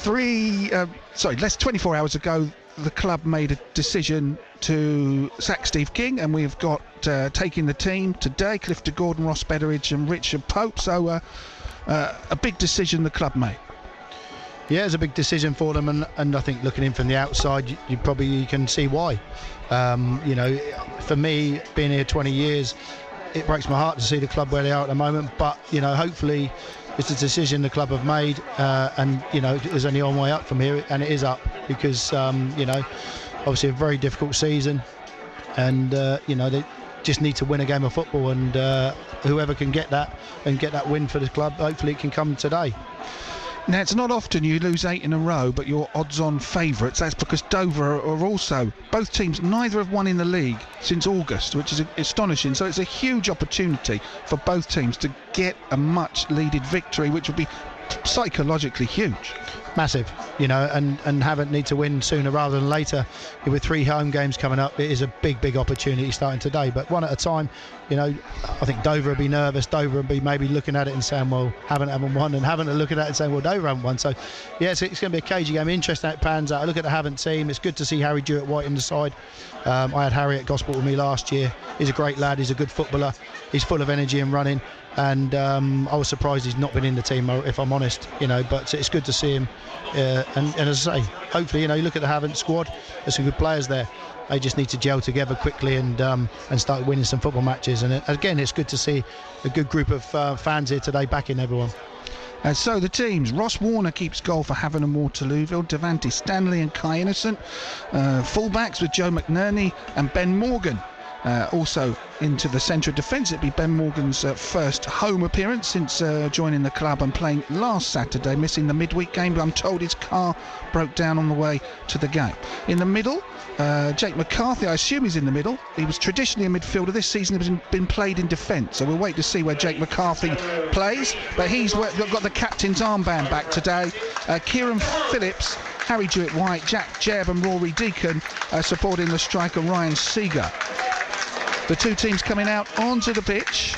less 24 hours ago, the club made a decision to sack Steve King, and we've got taking the team today Cliff Gordon, Ross Betteridge and Richard Pope. So a big decision the club made. Yeah, it's a big decision for them, and I think looking in from the outside, you can see why. For me, being here 20 years, it breaks my heart to see the club where they are at the moment. But hopefully, it's a decision the club have made, and there's only one way up from here, and it is up because obviously a very difficult season, and they just need to win a game of football, and whoever can get that win for the club, hopefully it can come today. Now, it's not often you lose 8 in a row, but you're odds-on favourites. That's because Dover are also, both teams, neither have won in the league since August, which is astonishing. So it's a huge opportunity for both teams to get a much-needed victory, which would be psychologically huge. Massive, and Havant need to win sooner rather than later. With 3 home games coming up, it is a big opportunity starting today, but one at a time. I think Dover will be nervous. Dover will be maybe looking at it and saying, well, Havant haven't won, and Havant are looking at it and saying, well, Dover haven't won. So yeah, it's going to be a cagey game. Interesting how it pans out. I look at the Havant team. It's good to see Harry Jewett-White in the side. I had Harry at Gosport with me last year. He's a great lad. He's a good footballer. He's full of energy and running, and I was surprised he's not been in the team, if I'm honest, but it's good to see him, and as I say, hopefully, you look at the Havant squad, there's some good players there. They just need to gel together quickly and start winning some football matches, and again, it's good to see a good group of fans here today backing everyone. So the teams: Ross Warner keeps goal for Havant and Waterlooville, Devante Stanley and Kai Innocent, fullbacks with Joe McNerney and Ben Morgan. Also into the centre of defence. It'd be Ben Morgan's first home appearance since joining the club and playing last Saturday, missing the midweek game, but I'm told his car broke down on the way to the game. In the middle, Jake McCarthy, I assume he's in the middle. He was traditionally a midfielder. This season has been played in defence, so we'll wait to see where Jake McCarthy plays, but he's got the captain's armband back today. Kieran Phillips, Harry Jewett-White, Jack Jebb and Rory Deacon supporting the striker Ryan Seeger. The two teams coming out onto the pitch,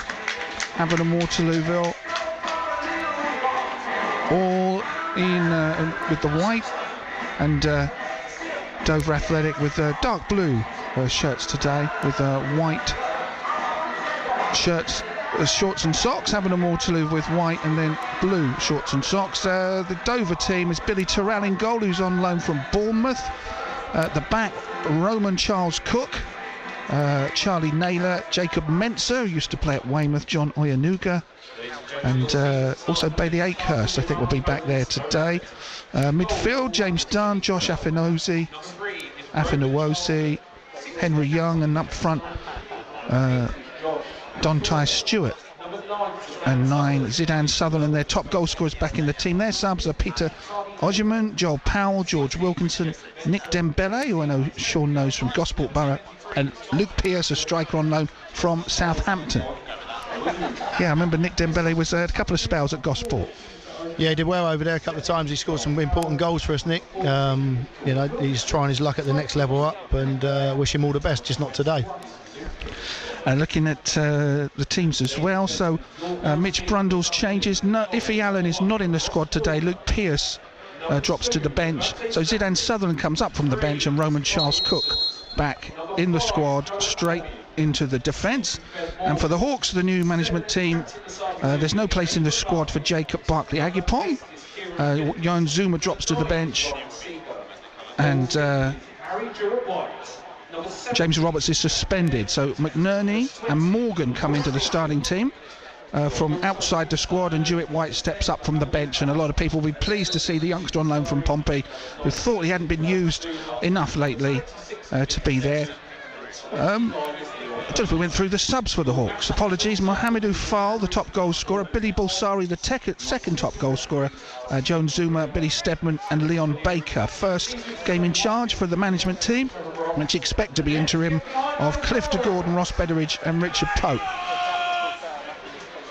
Havant and Waterlooville, all in with the white, and Dover Athletic with dark blue shirts today, with white shirts, shorts and socks. Havant and Waterlooville with white and then blue shorts and socks. The Dover team is Billy Terrell in goal, who's on loan from Bournemouth. At the back, Roman Charles Cook, Charlie Naylor, Jacob Mensah, who used to play at Weymouth, John Oyanuga, and also Bailey Akehurst, I think, will be back there today. Midfield, James Dunn, Josh Afinowosi, Henry Young, and up front, Dontai Stewart. And 9, Zidane Sutherland, their top goal scorers back in the team. Their subs are Peter Ogerman, Joel Powell, George Wilkinson, Nick Dembele, who I know Sean knows from Gosport Borough, and Luke Pearce, a striker on loan from Southampton. Yeah, I remember Nick Dembele was a couple of spells at Gosport. Yeah, he did well over there a couple of times. He scored some important goals for us, Nick. He's trying his luck at the next level up, and wish him all the best, just not today. Looking at the teams as well, so Mitch Brundle's changes. No, Iffy Allen is not in the squad today. Luke Pearce drops to the bench, so Zidane Sutherland comes up from the bench, and Roman Charles Cook back in the squad, straight into the defence. And for the Hawks, the new management team, there's no place in the squad for Jacob Barkley-Agipong. Johan Zuma drops to the bench, and James Roberts is suspended, so McNerney and Morgan come into the starting team from outside the squad, and Jewett-White steps up from the bench, and a lot of people will be pleased to see the youngster on loan from Pompey, who thought he hadn't been used enough lately to be there. Just we went through the subs for the Hawks. Apologies: Mohamedou Fall, the top goal scorer; Billy Bulsari, the second top goal scorer; Joan Zuma, Billy Stedman and Leon Baker. First game in charge for the management team, which expect to be interim, of Cliff Gordon, Ross Betteridge and Richard Pope.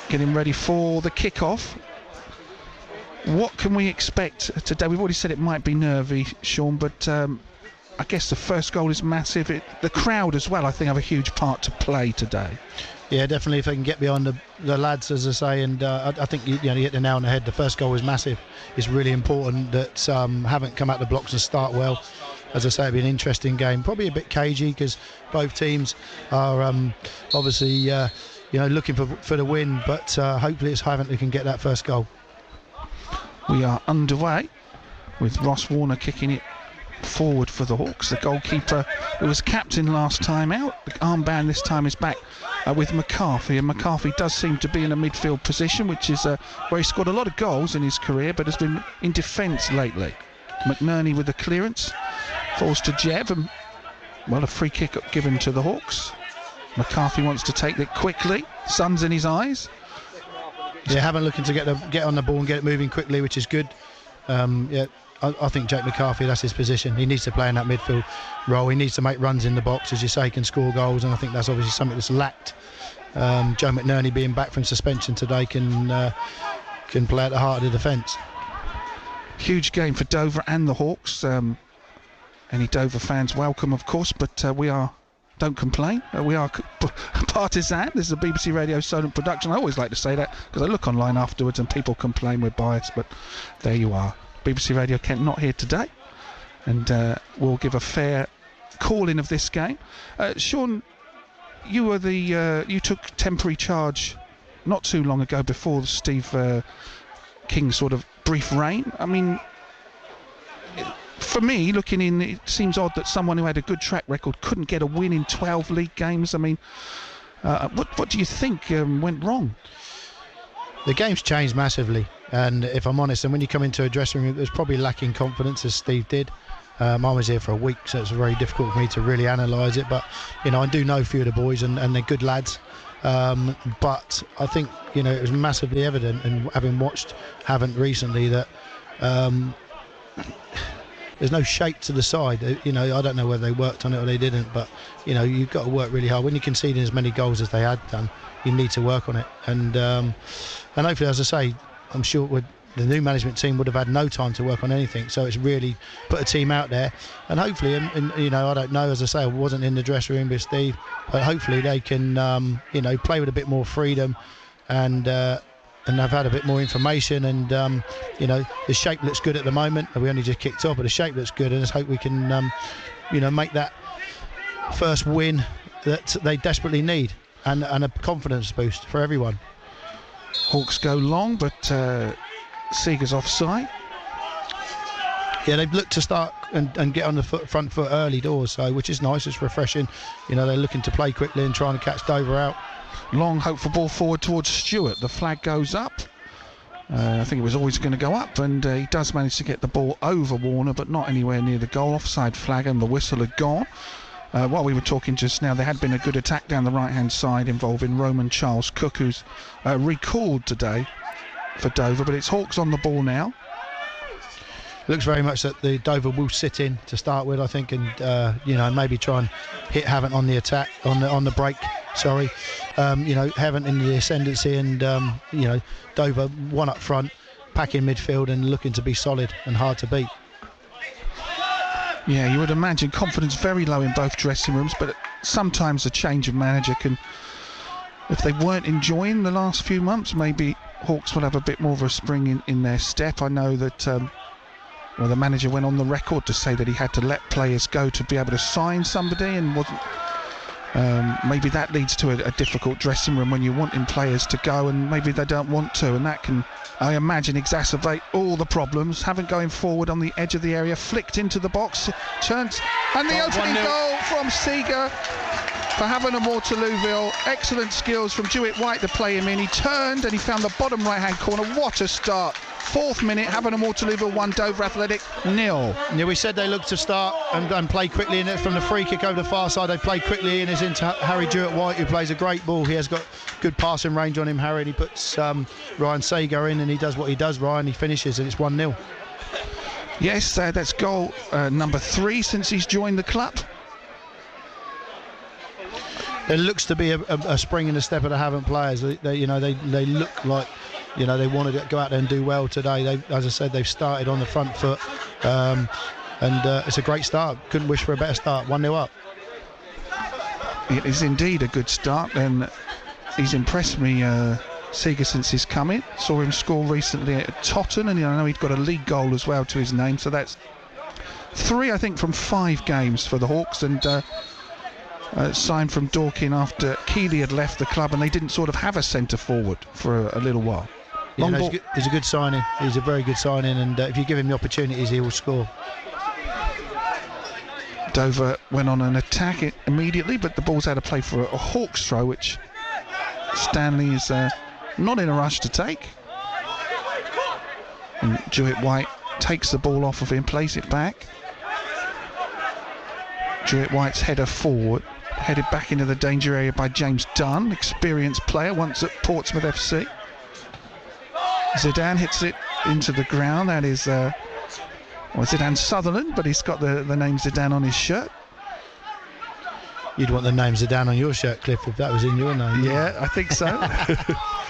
Getting ready for the kick-off. What can we expect today? We've already said it might be nervy, Sean, but I guess the first goal is massive. The crowd as well, I think, have a huge part to play today. Yeah, definitely. If they can get behind the lads, as I say, and I think you hit the nail on the head. The first goal was massive. It's really important that Havant come out the blocks and start well. As I say, it'll be an interesting game. Probably a bit cagey because both teams are obviously looking for the win. But hopefully it's Havant who can get that first goal. We are underway with Ross Warner kicking it forward for the Hawks. The goalkeeper who was captain last time out, the armband this time is back with McCarthy, and McCarthy does seem to be in a midfield position, which is where he scored a lot of goals in his career but has been in defence lately. McNerney with the clearance, falls to Jev, and a free kick given to the Hawks. McCarthy wants to take it quickly, sun's in his eyes. Yeah, Havant looking to get on the ball and get it moving quickly, which is good. I think Jake McCarthy, that's his position. He needs to play in that midfield role. He needs to make runs in the box, as you say, can score goals, and I think that's obviously something that's lacked. Joe McNerney being back from suspension today can play at the heart of the defence. Huge game for Dover and the Hawks. Any Dover fans welcome, of course, but don't complain. We are partisan. This is a BBC Radio Solent production. I always like to say that because I look online afterwards and people complain we're biased, but there you are. BBC Radio Kent not here today, and we'll give a fair call-in of this game. Sean, you took temporary charge not too long ago before Steve King's sort of brief reign. I mean, for me, looking in, it seems odd that someone who had a good track record couldn't get a win in 12 league games. I mean, what do you think went wrong? The game's changed massively, and if I'm honest, and when you come into a dressing room, there's probably lacking confidence, as Steve did. I was here for a week, so it's very difficult for me to really analyse it, but I do know a few of the boys, and they're good lads. But I think it was massively evident, and having watched Havant recently, that there's no shape to the side. I don't know whether they worked on it or they didn't, but you've got to work really hard. When you're conceding as many goals as they had done, you need to work on it, and hopefully, as I say, I'm sure the new management team would have had no time to work on anything. So it's really put a team out there, and hopefully, and I don't know, as I say, I wasn't in the dressing room with Steve, but hopefully they can play with a bit more freedom, and have had a bit more information, and the shape looks good at the moment. We only just kicked off, but the shape looks good, and let's hope we can make that first win that they desperately need, and a confidence boost for everyone. Hawks go long, but Seeger's offside. Yeah, they've looked to start and get on the front foot early doors, so which is nice. It's refreshing. They're looking to play quickly and trying to catch Dover out. Long hopeful ball forward towards Stewart. The flag goes up. I think it was always going to go up, and he does manage to get the ball over Warner, but not anywhere near the goal. Offside flag, and the whistle had gone. While we were talking just now, there had been a good attack down the right-hand side involving Roman Charles Cook, who's recalled today for Dover, but it's Hawks on the ball now. Looks very much that the Dover will sit in to start with, I think, and maybe try and hit Havant on the attack, on the break. Sorry, Havant in the ascendancy, and Dover one up front, packing midfield, and looking to be solid and hard to beat. Yeah, you would imagine confidence very low in both dressing rooms, but sometimes a change of manager can, if they weren't enjoying the last few months, maybe Hawks will have a bit more of a spring in their step. I know that the manager went on the record to say that he had to let players go to be able to sign somebody, and wasn't. Maybe that leads to a difficult dressing room when you're wanting players to go and maybe they don't want to, and that can, I imagine, exacerbate all the problems. Havant going forward on the edge of the area, flicked into the box, chance, and the opening goal from Seeger for Havant and Waterlooville. Excellent skills from Dewitt White to play him in. He turned and he found the bottom right hand corner. What a start. 4th minute, Havant and Waterlooville 1, Dover Athletic 0. Yeah, we said they looked to start and play quickly, and from the free kick over the far side they play quickly, and is into Harry Dewitt White, who plays a great ball. He has got good passing range on him, Harry, and he puts Ryan Sager in, and he does what he does, Ryan. He finishes, and it's 1-0. Yes, that's goal number 3 since he's joined the club. There looks to be a spring in the step of the Havant players. They look like they wanted to go out there and do well today. As I said, they've started on the front foot. and it's a great start. Couldn't wish for a better start. 1-0 up. It is indeed a good start, and he's impressed me, Seeger, since he's come in. Saw him score recently at Totton, and I know he'd got a league goal as well to his name, so that's 3, I think, from 5 games for the Hawks, and signed from Dorking after Keeley had left the club, and they didn't sort of have a centre forward for a little while. Yeah, no, he's a good signing. He's a very good signing, and if you give him the opportunities, he will score. Dover went on an attack immediately, but the ball's out of play for a Hawks throw, which Stanley is not in a rush to take. And Jewett White takes the ball off of him, plays it back. Jewett White's header forward, headed back into the danger area by James Dunn, experienced player, once at Portsmouth FC. Zidane hits it into the ground. That is Zidane Sutherland, but he's got the name Zidane on his shirt. You'd want the name Zidane on your shirt, Cliff, if that was in your name. Yeah, I think so.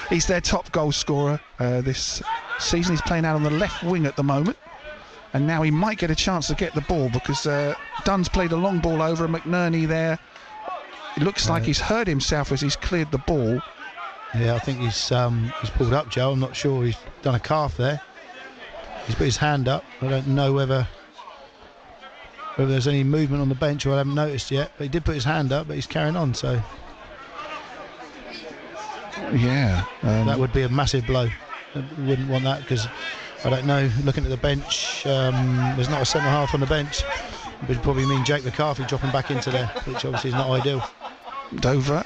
He's their top goal scorer this season. He's playing out on the left wing at the moment, and now he might get a chance to get the ball, because Dunn's played a long ball over, and McNerney there. It looks like he's hurt himself as he's cleared the ball. Yeah, I think he's pulled up, Joe. I'm not sure. He's done a calf there. He's put his hand up. I don't know whether there's any movement on the bench, or I haven't noticed yet. But he did put his hand up, but he's carrying on. So yeah, that would be a massive blow. I wouldn't want that, because I don't know. Looking at the bench, there's not a centre half on the bench, which would probably mean Jake McCarthy dropping back into there, which obviously is not ideal. Dover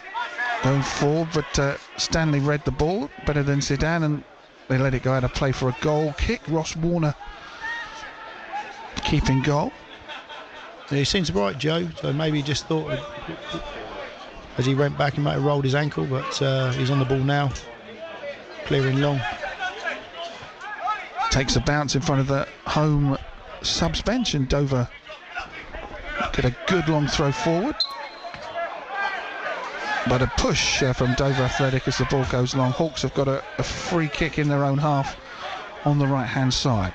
going forward, but Stanley read the ball better than Zidane, and they let it go out of play for a goal kick. Ross Warner keeping goal. Yeah, he seems bright, Joe, so maybe he just thought as he went back he might have rolled his ankle, but he's on the ball now, clearing long. Takes a bounce in front of the home subs bench, and Dover get a good long throw forward. But a push from Dover Athletic as the ball goes long. Hawks have got a free kick in their own half on the right hand side.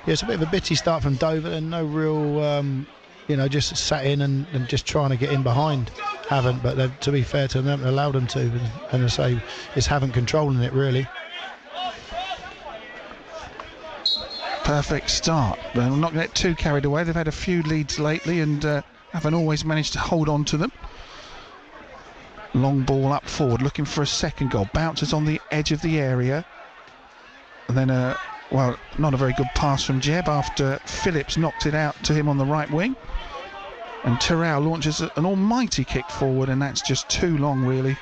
Yeah, it's a bit of a bitty start from Dover, and no real, just sat in and just trying to get in behind Havant. But to be fair to them, they haven't allowed them to. And I say, it's Havant controlling it really. Perfect start. They're not going to get too carried away. They've had a few leads lately, and haven't always managed to hold on to them. Long ball up forward, looking for a second goal. Bounces on the edge of the area. And then, not a very good pass from Jeb after Phillips knocked it out to him on the right wing. And Terrell launches an almighty kick forward, and that's just too long, really.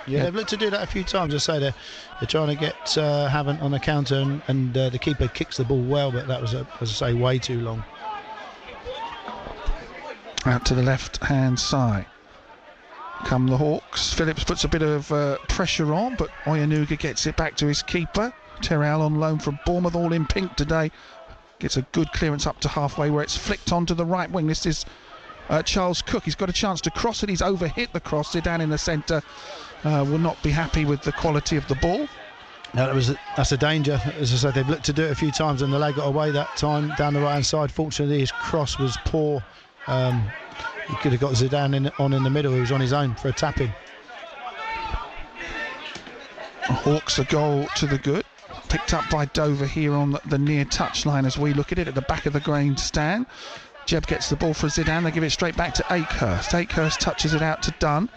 Yeah, they've looked to do that a few times. I say they're trying to get Havant on the counter, and the keeper kicks the ball well, but that was, as I say, way too long. Out to the left-hand side come the Hawks. Phillips puts a bit of pressure on, but Oyanuga gets it back to his keeper. Terrell on loan from Bournemouth, all in pink today. Gets a good clearance up to halfway, where it's flicked onto the right wing. This is Charles Cook. He's got a chance to cross it. He's overhit the cross. Zidane in the centre will not be happy with the quality of the ball. No, that's a danger. As I said, they've looked to do it a few times, and the lad got away that time down the right hand side. Fortunately, his cross was poor. He could have got Zidane in the middle. He was on his own for a tap-in. Hawks a goal to the good. Picked up by Dover here on the near touchline as we look at it at the back of the grandstand. Jeb gets the ball for Zidane. They give it straight back to Akehurst. Akehurst touches it out to Dunn.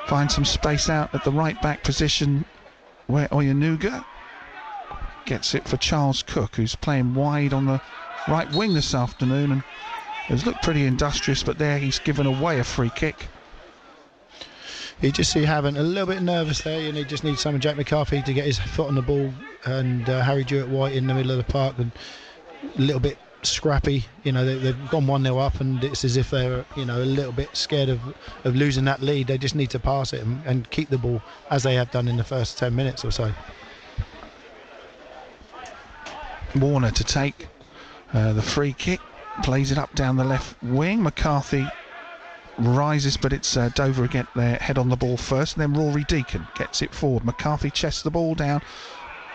Finds some space out at the right back position where Oyanuga gets it for Charles Cook, who's playing wide on the right wing this afternoon, and has looked pretty industrious, but there he's given away a free kick. You just see Havant a little bit nervous there, and he just needs someone, Jack McCarthy, to get his foot on the ball, and Harry Jewett White in the middle of the park, and a little bit scrappy. They've gone 1-0 up, and it's as if they're a little bit scared of losing that lead. They just need to pass it and keep the ball as they have done in the first 10 minutes or so. Warner to take the free kick, plays it up down the left wing. McCarthy rises, but it's Dover get their head on the ball first, and then Rory Deacon gets it forward. McCarthy chests the ball down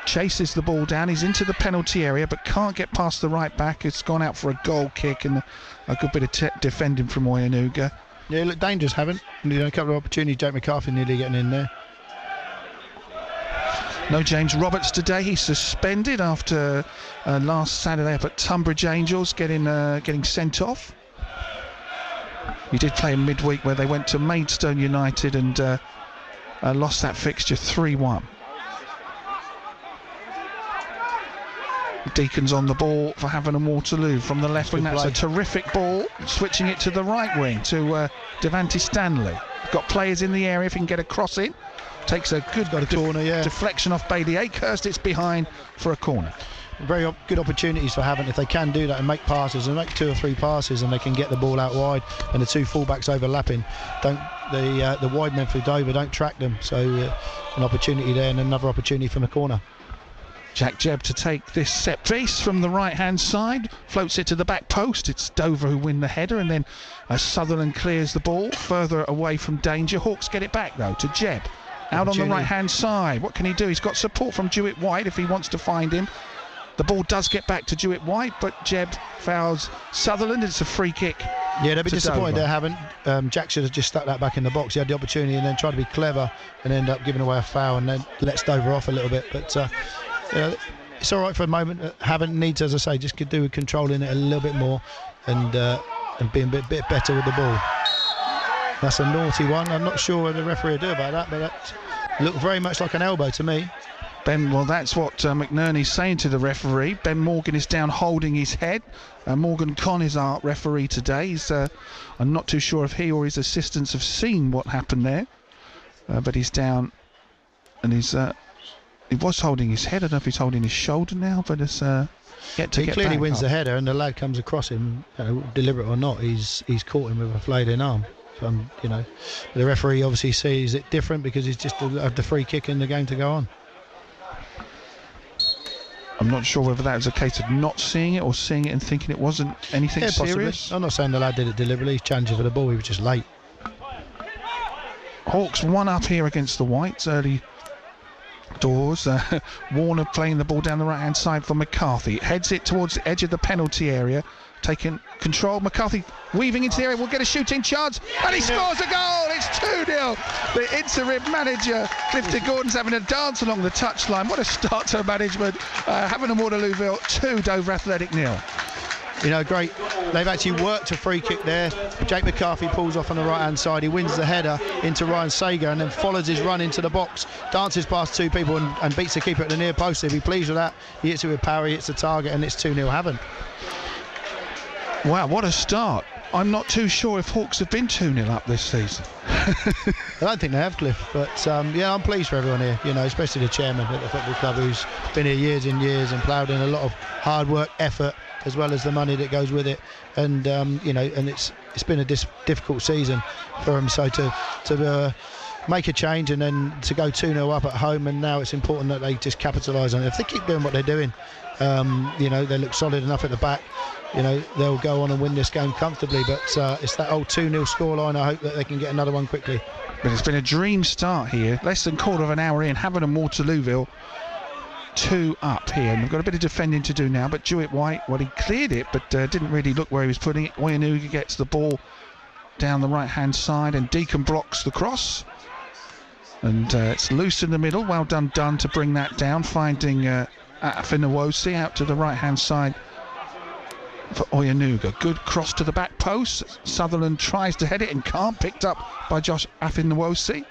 chases the ball down. He's into the penalty area but can't get past the right back. It's gone out for a goal kick and a good bit of defending from Oyenuga. Yeah, look dangerous, Havant. A couple of opportunities. Jake McCarthy nearly getting in there. No James Roberts today. He's suspended after last Saturday up at Tunbridge Angels getting sent off. He did play in midweek where they went to Maidstone United and lost that fixture 3-1. Deacons on the ball for Havant and Waterloo from the left wing. That's a terrific ball, switching it to the right wing to Devante Stanley. Got players in the area if he can get a cross in. Takes a good corner, deflection off Bailey Akehurst. It's behind for a corner. Very good opportunities for Havant if they can do that and make passes and make 2 or 3 passes and they can get the ball out wide and the 2 fullbacks overlapping. The wide men for Dover don't track them, so an opportunity there and another opportunity from the corner. Jack Jebb to take this set piece from the right hand side, floats it to the back post. It's Dover who win the header, and then Sutherland clears the ball further away from danger. Hawks get it back though to Jebb out on the right hand side. What can he do? He's got support from Dewitt White if he wants to find him. The ball does get back to Dewitt White, but Jebb fouls Sutherland. It's a free kick. Yeah, they'll be disappointed they haven't. Jack should have just stuck that back in the box. He had the opportunity and then tried to be clever and end up giving away a foul and then lets Dover off a little bit. But it's all right for a moment. Havant needs, as I say, just could do with controlling it a little bit more and being a bit better with the ball. That's a naughty one. I'm not sure what the referee will do about that, but that looked very much like an elbow to me. Well, that's what McNerney's saying to the referee. Ben Morgan is down holding his head. Morgan Conn is our referee today. I'm not too sure if he or his assistants have seen what happened there, but he's down and he was holding his head. I don't know if he's holding his shoulder now, but it's yet to he get clearly back wins up. The header and the lad comes across him, deliberate or not, he's caught him with a flayed-in arm. The referee obviously sees it different because he's just had the free kick in the game to go on. I'm not sure whether that was a case of not seeing it or seeing it and thinking it wasn't anything serious. Possibly. I'm not saying the lad did it deliberately. He's challenging for the ball. He was just late. Hawks 1 up here against the Whites early doors. Warner playing the ball down the right hand side for McCarthy. Heads it towards the edge of the penalty area. Taking control. McCarthy weaving into the area. Will get a shooting chance. And he scores a goal. It's 2-0. The interim manager, Clifton Gordon's having a dance along the touchline. What a start to management. Havant and Waterlooville 2, Dover Athletic 0. Great. They've actually worked a free kick there. Jake McCarthy pulls off on the right hand side. He wins the header into Ryan Sager and then follows his run into the box, dances past 2 people and beats the keeper at the near post. He'll be pleased with that. He hits it with power, he hits the target, and it's 2-0 Havant. Wow, what a start. I'm not too sure if Hawks have been 2-0 up this season. I don't think they have, Cliff, but I'm pleased for everyone here, especially the chairman at the football club who's been here years and years and ploughed in a lot of hard work, effort, as well as the money that goes with it. And, and it's been a difficult season for them. So to make a change and then to go 2-0 up at home, and now it's important that they just capitalise on it. If they keep doing what they're doing, they look solid enough at the back. They'll go on and win this game comfortably, but it's that old 2-0 scoreline. I hope that they can get another one quickly. But it's been a dream start here. Less than quarter of an hour in. Havant and Waterlooville 2 up here, and we've got a bit of defending to do now. But Dewitt White, he cleared it, but didn't really look where he was putting it. Oyenuga gets the ball down the right hand side, and Deacon blocks the cross, and it's loose in the middle. Well done to bring that down, finding Afinawosi out to the right hand side for Oyenuga. Good cross to the back post. Sutherland tries to head it and can't. Picked up by Josh Afinawosi.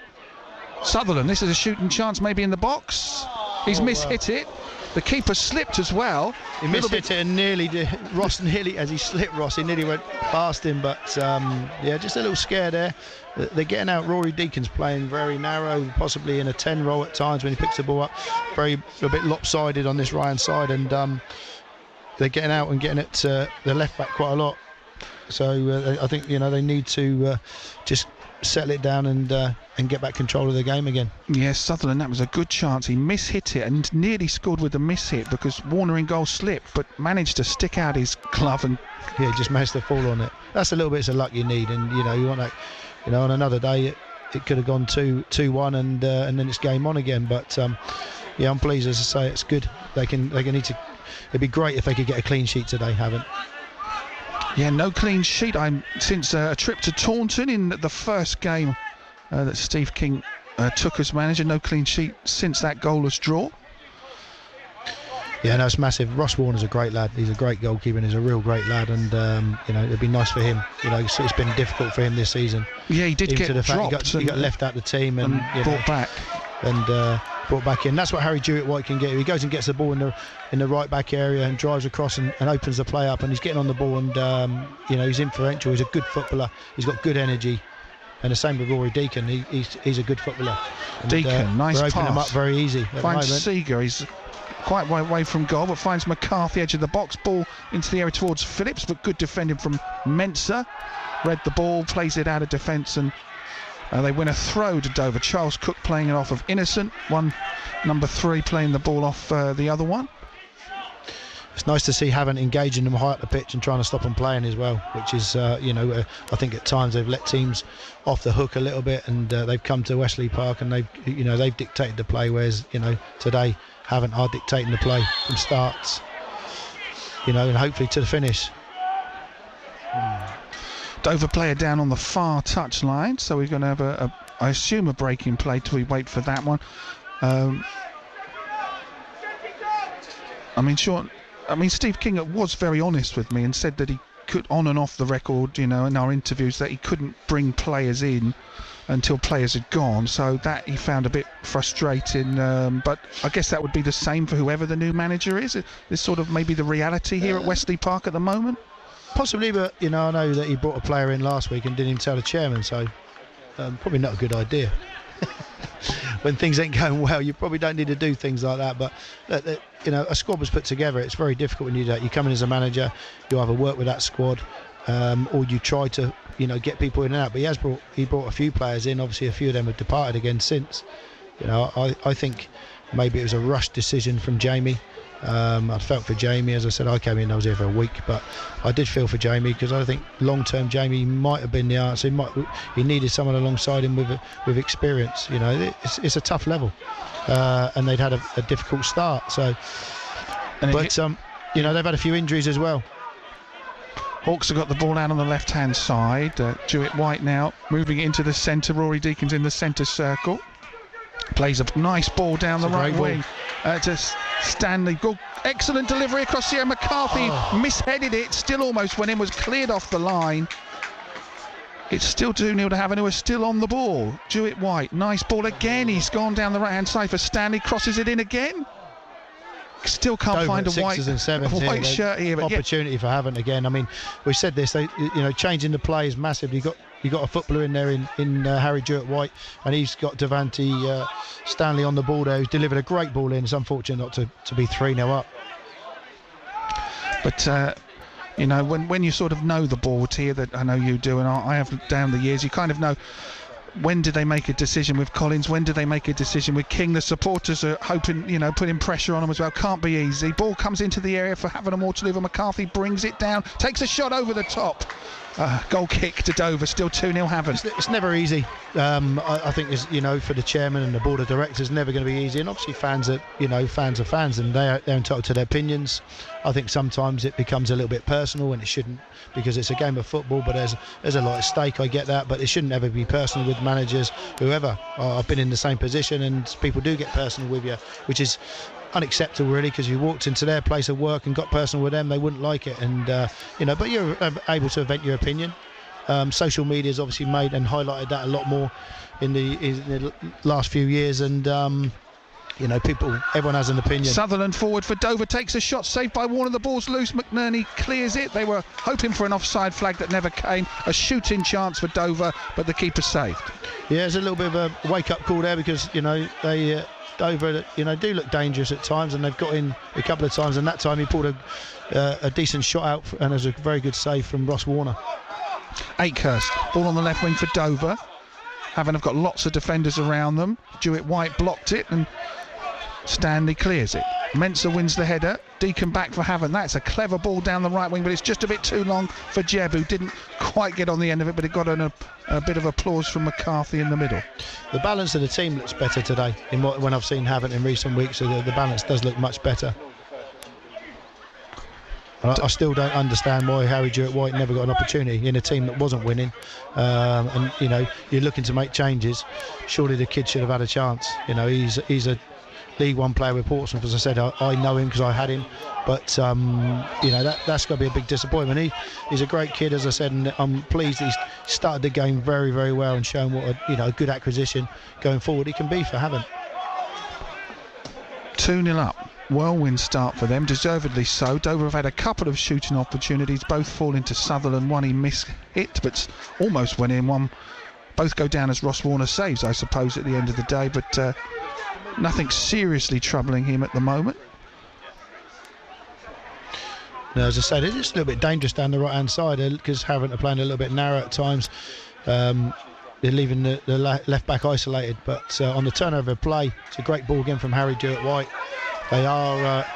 Sutherland, this is a shooting chance maybe in the box. He's mishit it. The keeper slipped as well. He mishit it and Ross nearly, as he slipped Ross, he nearly went past him, but just a little scare there. They're getting out. Rory Deacon's playing very narrow, possibly in a 10 role at times when he picks the ball up. A bit lopsided on this right hand side, and they're getting out and getting it to the left back quite a lot. So I think they need to just settle it down and get back control of the game again. Yes, Sutherland, that was a good chance. He mishit it and nearly scored with the mishit because Warner in goal slipped, but managed to stick out his glove and just managed to fall on it. That's a little bit of luck you need, and you want that. On another day it could have gone 2-1 and then it's game on again. But yeah, I'm pleased. As I say, it's good. They need to. It'd be great if they could get a clean sheet today. Haven't. Yeah, no clean sheet. Since a trip to Taunton in the first game that Steve King took as manager. No clean sheet since that goalless draw. Yeah, no, it's massive. Ross Warner's a great lad. He's a great goalkeeper and he's a real great lad. And it'd be nice for him. It's been difficult for him this season. Yeah, he did get dropped. He got left out the team and brought back. And brought back in. That's what Harry Jewett-White can get. He goes and gets the ball in the right back area and drives across and opens the play up. And he's getting on the ball and he's influential. He's a good footballer. He's got good energy. And the same with Rory Deacon. He's a good footballer. And, Deacon, nice we're pass. opening him up very easy. Finds Seeger. He's quite way away from goal, but finds McCarthy edge of the box. Ball into the area towards Phillips, but good defending from Mensah. Read the ball, plays it out of defence, and they win a throw to Dover. Charles Cook playing it off of Innocent. Number 3 playing the ball off the other one. It's nice to see Havant engaging them high up the pitch and trying to stop them playing as well, which is, I think at times they've let teams off the hook a little bit, and they've come to Wesley Park and they've dictated the play, whereas today Havant are dictating the play from starts, and hopefully to the finish. Dover player down on the far touch line, so we're going to have I assume a break in play till we wait for that one. Steve King was very honest with me and said that he could, on and off the record, in our interviews, that he couldn't bring players in until players had gone. So that he found a bit frustrating. But I guess that would be the same for whoever the new manager is. This sort of maybe the reality here at Wesley Park at the moment. Possibly, but I know that he brought a player in last week and didn't even tell the chairman, so probably not a good idea. When things ain't going well, you probably don't need to do things like that. But a squad was put together. It's very difficult when you do that. You come in as a manager, you either work with that squad, or you try to get people in and out. But he brought a few players in. Obviously, a few of them have departed again since. I think maybe it was a rushed decision from Jamie. I felt for Jamie. As I said, I came in, I was here for a week, but I did feel for Jamie because I think long-term Jamie might have been the answer. He needed someone alongside him with experience. It's a tough level, and they'd had a difficult start. So, they've had a few injuries as well. Hawks have got the ball out on the left-hand side. Jewett-White now moving it into the centre. Rory Deacon's in the centre circle. Plays a nice ball down the right wing to Stanley. Good, excellent delivery across the air. McCarthy misheaded it. Still almost went in. Was cleared off the line. It's still 2-0 to Havant, who are still on the ball. Jewett-White, nice ball again. He's gone down the right-hand side for Stanley. Crosses it in again. Still can't find a white shirt here. But opportunity for Havant again. I mean, we said this. Changing the play is massive. You got a footballer in there in Harry Jewett-White, and he's got Devante Stanley on the ball there, who's delivered a great ball in. It's unfortunate not to be 3-0 up. But when you sort of know the board here, that I know you do, and I have down the years, you kind of know. When did they make a decision with Collins? When did they make a decision with King? The supporters are hoping, putting pressure on them as well. Can't be easy. Ball comes into the area for Havant and Waterlooville. McCarthy brings it down, takes a shot over the top. Goal kick to Dover, still 2-0 Havant. It's never easy. I think for the chairman and the board of directors, never going to be easy. And obviously fans are fans, and they're entitled to their opinions. I think sometimes it becomes a little bit personal, and it shouldn't, because it's a game of football. But there's a lot at stake. I get that, but it shouldn't ever be personal with managers, whoever. I've been in the same position, and people do get personal with you, which is unacceptable, really, because you walked into their place of work and got personal with them. They wouldn't like it, and but you're able to vent your opinion. Social media has obviously made and highlighted that a lot more in the last few years, and everyone has an opinion. Sutherland forward for Dover, takes a shot, saved by Warner. The ball's loose. McNerney clears it. They were hoping for an offside flag that never came. A shooting chance for Dover, but the keeper saved. Yeah, there's a little bit of a wake-up call there, because they Dover do look dangerous at times, and they've got in a couple of times, and that time he pulled a decent shot out, and there's a very good save from Ross Warner. Akehurst, ball on the left wing for Dover. Havant have got lots of defenders around them. Jewett-White blocked it, and Stanley clears it. Mensah wins the header. Deacon back for Havant. That's a clever ball down the right wing, but it's just a bit too long for Jeb, who didn't quite get on the end of it, but it got a bit of applause from McCarthy in the middle. The balance of the team looks better today when I've seen Havant in recent weeks. So the balance does look much better. I still don't understand why Harry Jewett-White never got an opportunity in a team that wasn't winning. And you know, you're looking to make changes. Surely the kid should have had a chance. You know, he's a League One player with Portsmouth. As I said, I know him because I had him. But you know, that's got to be a big disappointment. He's a great kid, as I said, and I'm pleased he's started the game very, very well and shown what a good acquisition going forward he can be for Havant. 2-0 up. Whirlwind start for them, deservedly so. Dover have had a couple of shooting opportunities, both fall into Sutherland. One he missed hit, but almost went in. One, both go down as Ross Warner saves, I suppose, at the end of the day. But nothing seriously troubling him at the moment. No, as I said, it's just a little bit dangerous down the right-hand side because Havant are playing a little bit narrow at times. They're leaving the left-back isolated. But on the turnover play, it's a great ball again from Harry Jewett-White. They are,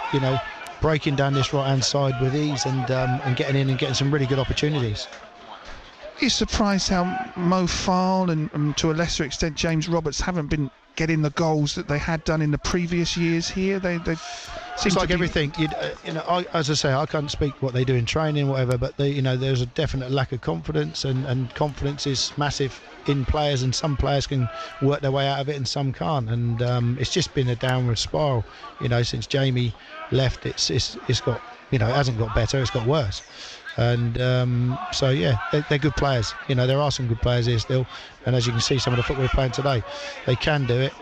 breaking down this right-hand side with ease and getting in and getting some really good opportunities. You're surprised how Mo File and to a lesser extent James Roberts haven't been getting the goals that they had done in the previous years here. They it's like everything. As I say, I can't speak what they do in training, whatever, but there's a definite lack of confidence, and confidence is massive in players, and some players can work their way out of it and some can't, and it's just been a downward spiral. Since Jamie left, it's got it hasn't got better, it's got worse. And so yeah, they're good players. There are some good players here still, and as you can see, some of the football they're playing today, they can do it.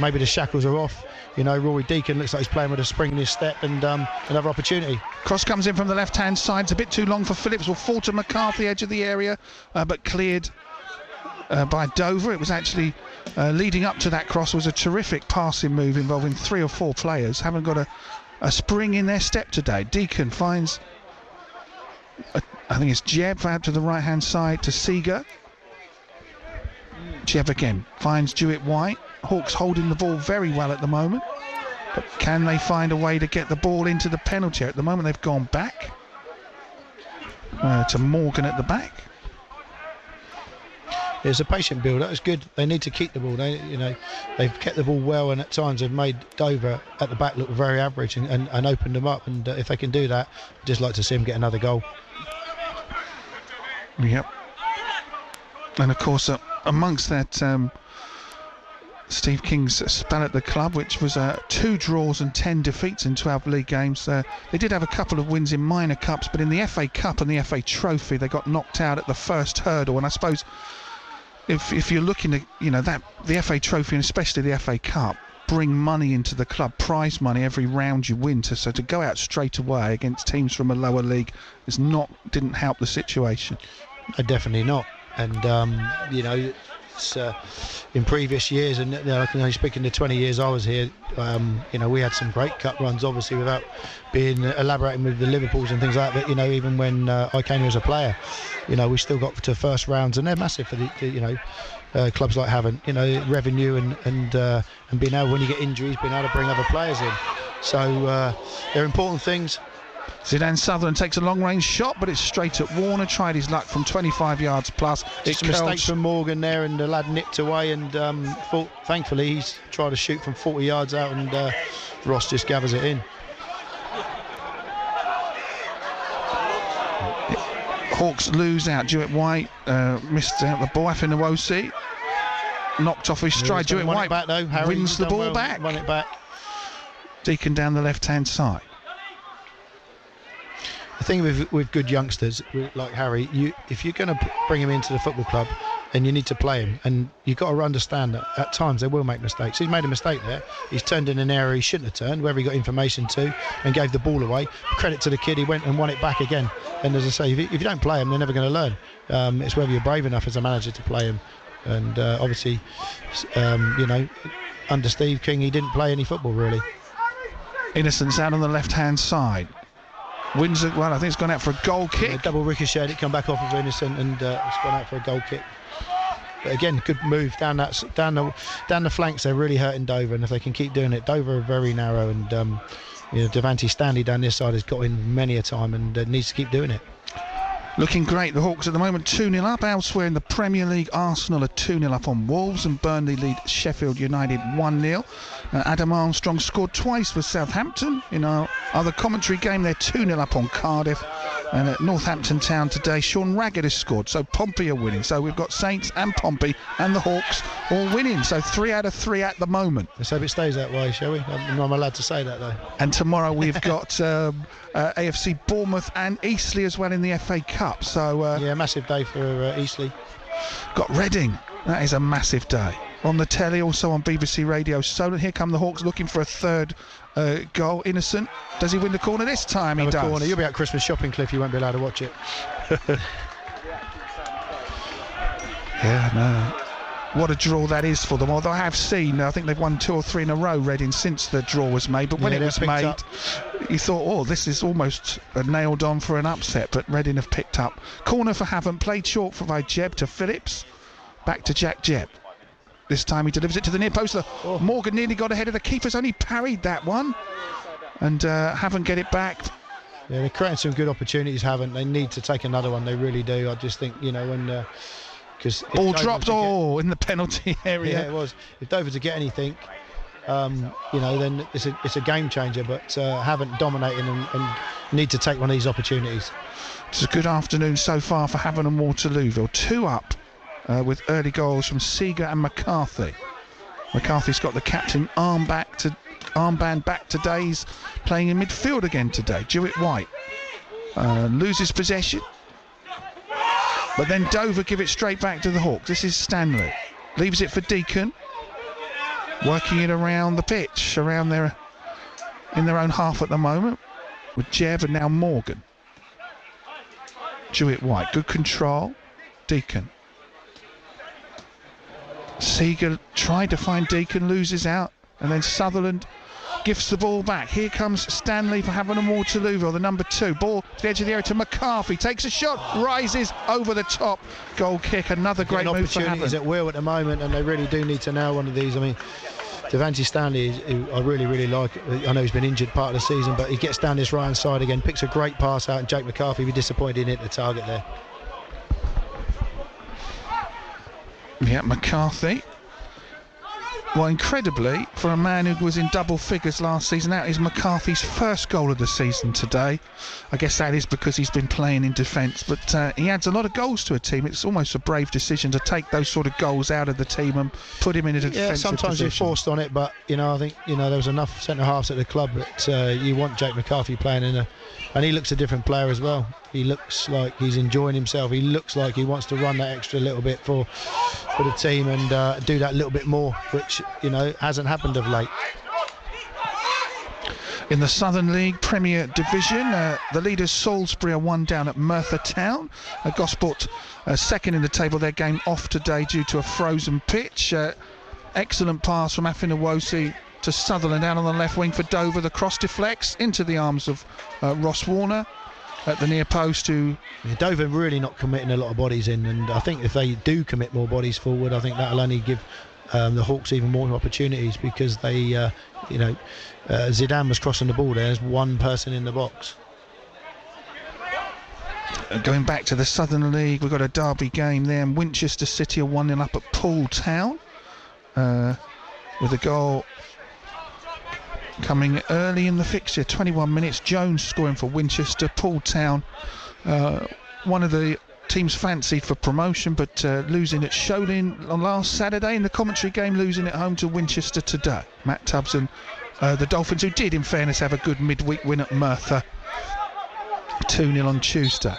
Maybe the shackles are off. Rory Deacon looks like he's playing with a spring in his step, and another opportunity. Cross comes in from the left hand side. It's a bit too long for Phillips. Will fall to McCarthy, edge of the area, but cleared by Dover. It was actually leading up to that cross was a terrific passing move involving 3 or 4 players. Haven't got a spring in their step today. Deacon finds, I think it's Jeb out to the right hand side to Seeger. Jeb again finds Jewett-White. Hawks holding the ball very well at the moment, but can they find a way to get the ball into the penalty area? At the moment they've gone back to Morgan at the back. It's a patient build. That was good. They need to keep the ball. They've kept the ball well, and at times they've made Dover at the back look very average and opened them up. And if they can do that, I'd just like to see them get another goal. Yep. And of course, amongst that, Steve King's spell at the club, which was 2 draws and 10 defeats in 12 league games. They did have a couple of wins in minor cups, but in the FA Cup and the FA Trophy, they got knocked out at the first hurdle. And I suppose if you're looking at the FA Trophy and especially the FA Cup bring money into the club, prize money every round you win, so to go out straight away against teams from a lower league didn't help the situation. Definitely not. And it's in previous years, and speaking to 20 years I was here, we had some great cup runs, obviously, without being elaborating with the Liverpools and things like that. But even when I came here as a player, we still got to first rounds, and they're massive for the clubs like Havant. Revenue and being able, when you get injuries, being able to bring other players in. So they're important things. Zidane Sutherland takes a long-range shot, but it's straight at Warner. Tried his luck from 25 yards plus. It's a mistake from Morgan there, and the lad nipped away, and thankfully he's tried to shoot from 40 yards out, and Ross just gathers it in. Hawks lose out. Jewett-White missed out the ball. Afinawusi knocked off his stride. Jewett-White wins the ball back. Run it back. Deacon down the left-hand side. The thing with good youngsters like Harry, if you're going to bring him into the football club, then you need to play him, and you've got to understand that at times they will make mistakes. He's made a mistake there. He's turned in an area he shouldn't have turned, wherever he got information to, and gave the ball away. Credit to the kid, he went and won it back again. And as I say, if you don't play him, they're never going to learn. It's whether you're brave enough as a manager to play him. And obviously, under Steve King, he didn't play any football really. Innocence out on the left-hand side. Wins it well. I think it's gone out for a goal kick. Yeah, double ricocheted, it come back off of Innocent, and it's gone out for a goal kick. But again, good move down the flanks. They're really hurting Dover, and if they can keep doing it, Dover are very narrow, and Devante Stanley down this side has got in many a time and needs to keep doing it. Looking great, the Hawks at the moment 2-0 up. Elsewhere in the Premier League, Arsenal are 2-0 up on Wolves, and Burnley lead Sheffield United 1-0. Adam Armstrong scored twice for Southampton. In our other commentary game, they're 2-0 up on Cardiff. And at Northampton Town today, Sean Raggett has scored, so Pompey are winning. So we've got Saints and Pompey and the Hawks all winning. So 3 out of 3 at the moment. Let's hope it stays that way, shall we? I'm allowed to say that, though. And tomorrow we've got AFC Bournemouth and Eastleigh as well in the FA Cup. So yeah, massive day for Eastleigh. Got Reading. That is a massive day. On the telly, also on BBC Radio Solent. Here come the Hawks looking for a third goal. Innocent. Does he win the corner this time? He does. Corner. You'll be at Christmas shopping, Cliff. You won't be allowed to watch it. Yeah, no. What a draw that is for them. Although I have seen, I think they've won 2 or 3 in a row, Reading, since the draw was made. But when it was made, you thought, oh, this is almost nailed on for an upset. But Reading have picked up. Corner for Havant, played short by Jebb to Phillips. Back to Jack Jebb. This time he delivers it to the near post. Morgan nearly got ahead of the keeper's only parried that one. And Havant get it back. Yeah, they're creating some good opportunities, Havant. They need to take another one. They really do. I just think, when... Because ball dropped in the penalty area. Yeah, it was. If Dover to get anything, then it's a game changer. But Havant dominating and need to take one of these opportunities. It's a good afternoon so far for Havant and Waterlooville. 2 up with early goals from Seeger and McCarthy. McCarthy's got the captain armband back today. He's playing in midfield again today. Jewett White loses possession. But then Dover give it straight back to the Hawks. This is Stanley. Leaves it for Deacon. Working it around the pitch, in their own half at the moment. With Jebb and now Morgan. Jewett White, good control. Deacon. Seeger tried to find Deacon, loses out. And then Sutherland gifts the ball back. Here comes Stanley for Havant and Waterlooville, the number 2. Ball to the edge of the area to McCarthy. Takes a shot, rises over the top. Goal kick, another great move for Havant. Opportunities at will at the moment, and they really do need to nail one of these. I mean, Devante Stanley, who I really, really like. I know he's been injured part of the season, but he gets down this right-hand side again, picks a great pass out, and Jake McCarthy will be disappointed he didn't hit the target there. Yeah, McCarthy. Well, incredibly, for a man who was in double figures last season, that is McCarthy's first goal of the season today. I guess that is because he's been playing in defence, but he adds a lot of goals to a team. It's almost a brave decision to take those sort of goals out of the team and put him in a defensive position. Sometimes you're forced on it, but I think there was enough centre halves at the club that you want Jake McCarthy playing and he looks a different player as well. He looks like he's enjoying himself. He looks like he wants to run that extra little bit for the team and do that little bit more, which hasn't happened of late. In the Southern League Premier Division, the leaders Salisbury are 1 down at Merthyr Town. Gosport second in the table. Their game off today due to a frozen pitch. Excellent pass from Afinawosi to Sutherland out on the left wing for Dover. The cross deflects into the arms of Ross Warner at the near post. Dover really not committing a lot of bodies in, and I think if they do commit more bodies forward, I think that'll only give the Hawks even more opportunities, because they Zidane was crossing the ball there. There's one person in the box. Going back to the Southern League, we've got a derby game there, and Winchester City are 1-0 up at Poole Town with a goal coming early in the fixture. 21 minutes, Jones scoring for Winchester. Poole Town, one of the teams fancied for promotion, but losing at Solent on last Saturday in the commentary game, losing at home to Winchester today. Matt Tubbs and the Dolphins, who did in fairness have a good midweek win at Merthyr, 2-0 on Tuesday.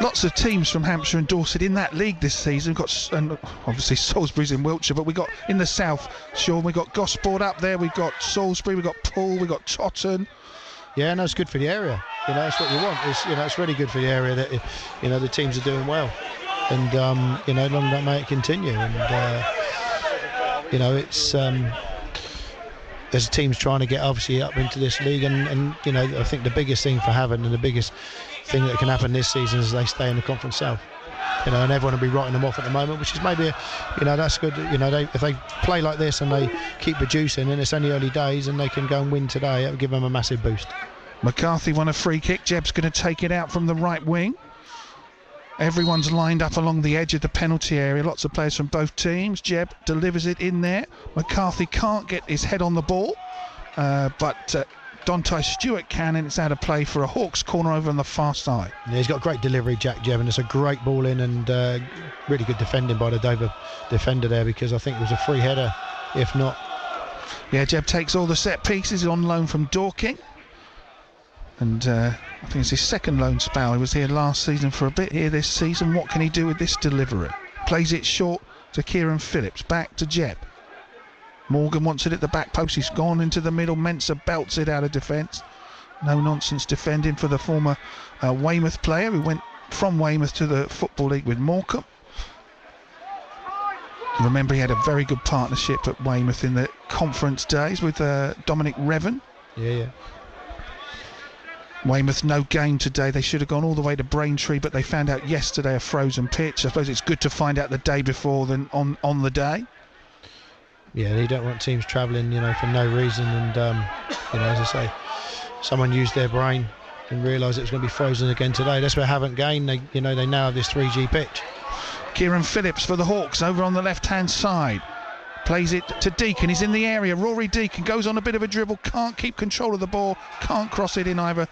Lots of teams from Hampshire and Dorset in that league this season. We've got, and obviously Salisbury's in Wiltshire, but we've got in the south, Sean, we've got Gosport up there, we've got Salisbury, we've got Poole, we've got Totton. Yeah, no, it's good for the area. That's what you want. It's really good for the area that the teams are doing well, and long that may it continue. And it's there's teams trying to get obviously up into this league, and I think the biggest thing for Havant and the biggest thing that can happen this season is they stay in the Conference South. you know, and everyone will be writing them off at the moment, which is maybe, that's good. You know, if they play like this and they keep producing, and it's only early days, and they can go and win today, it will give them a massive boost. McCarthy won a free kick. Jebb's going to take it out from the right wing. Everyone's lined up along the edge of the penalty area. Lots of players from both teams. Jebb delivers it in there. McCarthy can't get his head on the ball, but Dontai Stewart can, and it's out of play for a Hawks corner over on the far side. Yeah, he's got great delivery, Jack Jebb, and it's a great ball in, and really good defending by the Dover defender there, because I think it was a free header, if not. Yeah, Jebb takes all the set pieces. He's on loan from Dorking. And I think it's his second loan spell. He was here last season for a bit, here this season. What can he do with this delivery? Plays it short to Kieran Phillips. Back to Jebb. Morgan wants it at the back post. He's gone into the middle. Mensah belts it out of defence. No nonsense defending for the former Weymouth player who went from Weymouth to the Football League with Morecambe. Remember, he had a very good partnership at Weymouth in the conference days with Dominic Revan. Yeah. Weymouth no game today. They should have gone all the way to Braintree, but they found out yesterday a frozen pitch. I suppose it's good to find out the day before than on the day. Yeah, they don't want teams travelling, for no reason. And as I say, someone used their brain and realised it was going to be frozen again today. That's where Havant gained. They now have this 3G pitch. Kieran Phillips for the Hawks over on the left-hand side. Plays it to Deacon. He's in the area. Rory Deacon goes on a bit of a dribble. Can't keep control of the ball. Can't cross it in either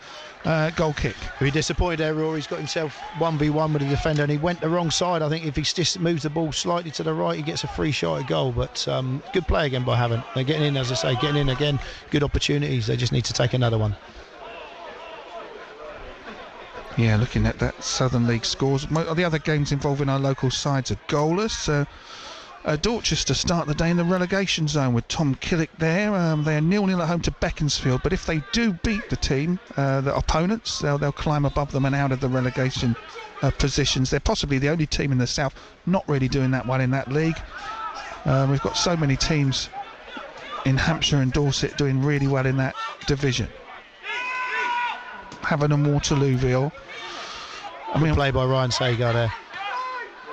goal kick. He'll be disappointed there, Rory. He's got himself 1v1 with the defender, and he went the wrong side. I think if he just moves the ball slightly to the right, he gets a free shot at goal. But good play again by Havant. They're getting in, as I say, getting in again. Good opportunities. They just need to take another one. Yeah, looking at that Southern League scores. The other games involving our local sides are goalless. So Dorchester start the day in the relegation zone with Tom Killick there. They are 0-0 at home to Beaconsfield, but if they do beat the team, the opponents, they'll climb above them and out of the relegation positions. They're possibly the only team in the south not really doing that well in that league. We've got so many teams in Hampshire and Dorset doing really well in that division. Havant and Waterlooville. Play by Ryan Sagar there.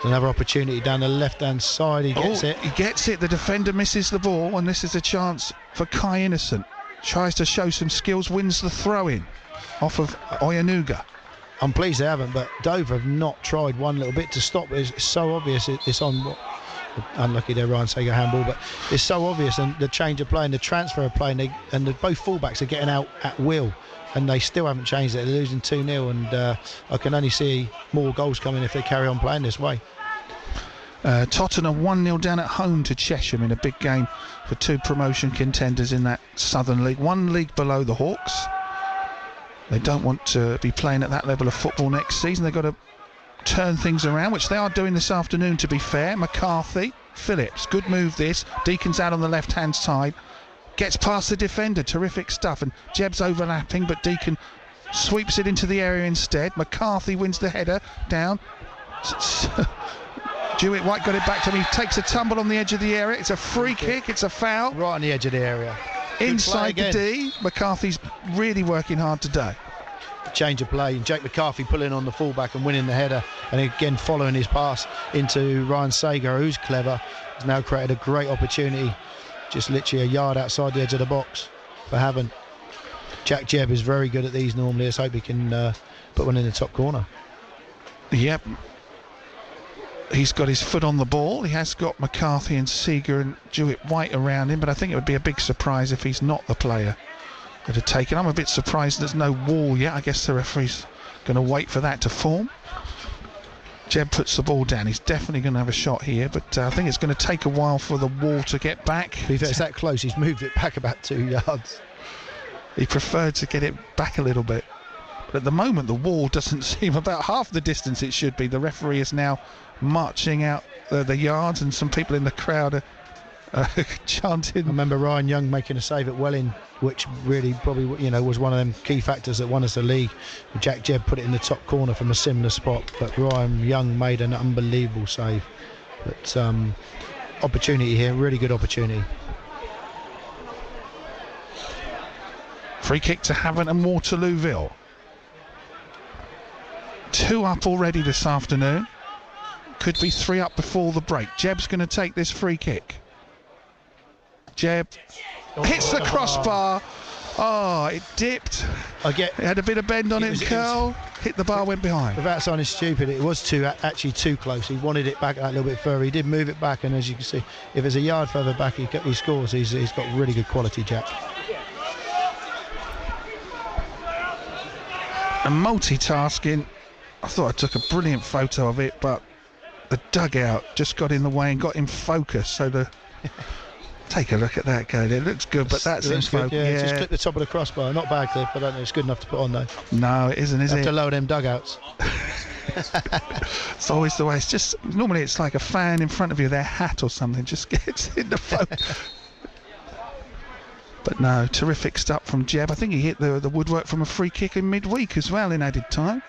Another opportunity down the left-hand side. He gets it. He gets it. The defender misses the ball, and this is a chance for Kai Innocent. Tries to show some skills, wins the throw-in off of Oyanuga. I'm pleased they haven't, but Dover have not tried one little bit to stop it. It's so obvious. It's on. Unlucky there, Ryan Sagar handball, but it's so obvious, and the change of play and the transfer of play, and both fullbacks are getting out at will, and they still haven't changed it. They're losing 2-0, and I can only see more goals coming if they carry on playing this way. Tottenham 1-0 down at home to Chesham in a big game for two promotion contenders in that Southern League, one league below the Hawks. They don't want to be playing at that level of football next season. They've got to turn things around, which they are doing this afternoon, to be fair. McCarthy, Phillips, good move this. Deacon's out on the left-hand side, gets past the defender, terrific stuff, and Jebb's overlapping, but Deacon sweeps it into the area instead. McCarthy wins the header down. Jewett White got it back to him. He takes a tumble on the edge of the area. It's a free kick. It's a foul. Right on the edge of the area. Inside the D. McCarthy's really working hard today. Change of play. Jake McCarthy pulling on the fullback and winning the header. And again, following his pass into Ryan Sagar, who's clever. Has now created a great opportunity. Just literally a yard outside the edge of the box for Havant. Jack Jebb is very good at these normally. Let's hope he can put one in the top corner. Yep. He's got his foot on the ball. He has got McCarthy and Seeger and Jewett White around him, but I think it would be a big surprise if he's not the player that had taken. I'm a bit surprised there's no wall yet. I guess the referee's going to wait for that to form. Jebb puts the ball down. He's definitely going to have a shot here, but I think it's going to take a while for the wall to get back. If it's that close, he's moved it back about 2 yards. He preferred to get it back a little bit. But at the moment, the wall doesn't seem about half the distance it should be. The referee is now marching out the yards, and some people in the crowd are chanting. I remember Ryan Young making a save at Welling, which really probably was one of them key factors that won us the league. Jack Jebb put it in the top corner from a similar spot, but Ryan Young made an unbelievable save. But opportunity here, really good opportunity. Free kick to Havant and Waterlooville. 2 up already this afternoon. could be 3 up before the break. Jeb's going to take this free kick. Jeb hits the crossbar. Oh, it dipped. It had a bit of bend on it, curl, hit the bar, went behind. Without sounding stupid, it was actually too close. He wanted it back a little bit further. He did move it back, and as you can see, if it's a yard further back, he scores. He's got really good quality, Jack. And multitasking. I thought I took a brilliant photo of it, but the dugout just got in the way and got in focus. So take a look at that, Cody. It looks good, but that's in focus. Yeah, just clip the top of the crossbar. Not bad clip. I don't know. It's good enough to put on though. No, it isn't, is it? You have to lower them dugouts. It's always the way. It's just normally it's like a fan in front of you, their hat or something just gets in the focus. But no, terrific stuff from Jeb. I think he hit the woodwork from a free kick in midweek as well in added time.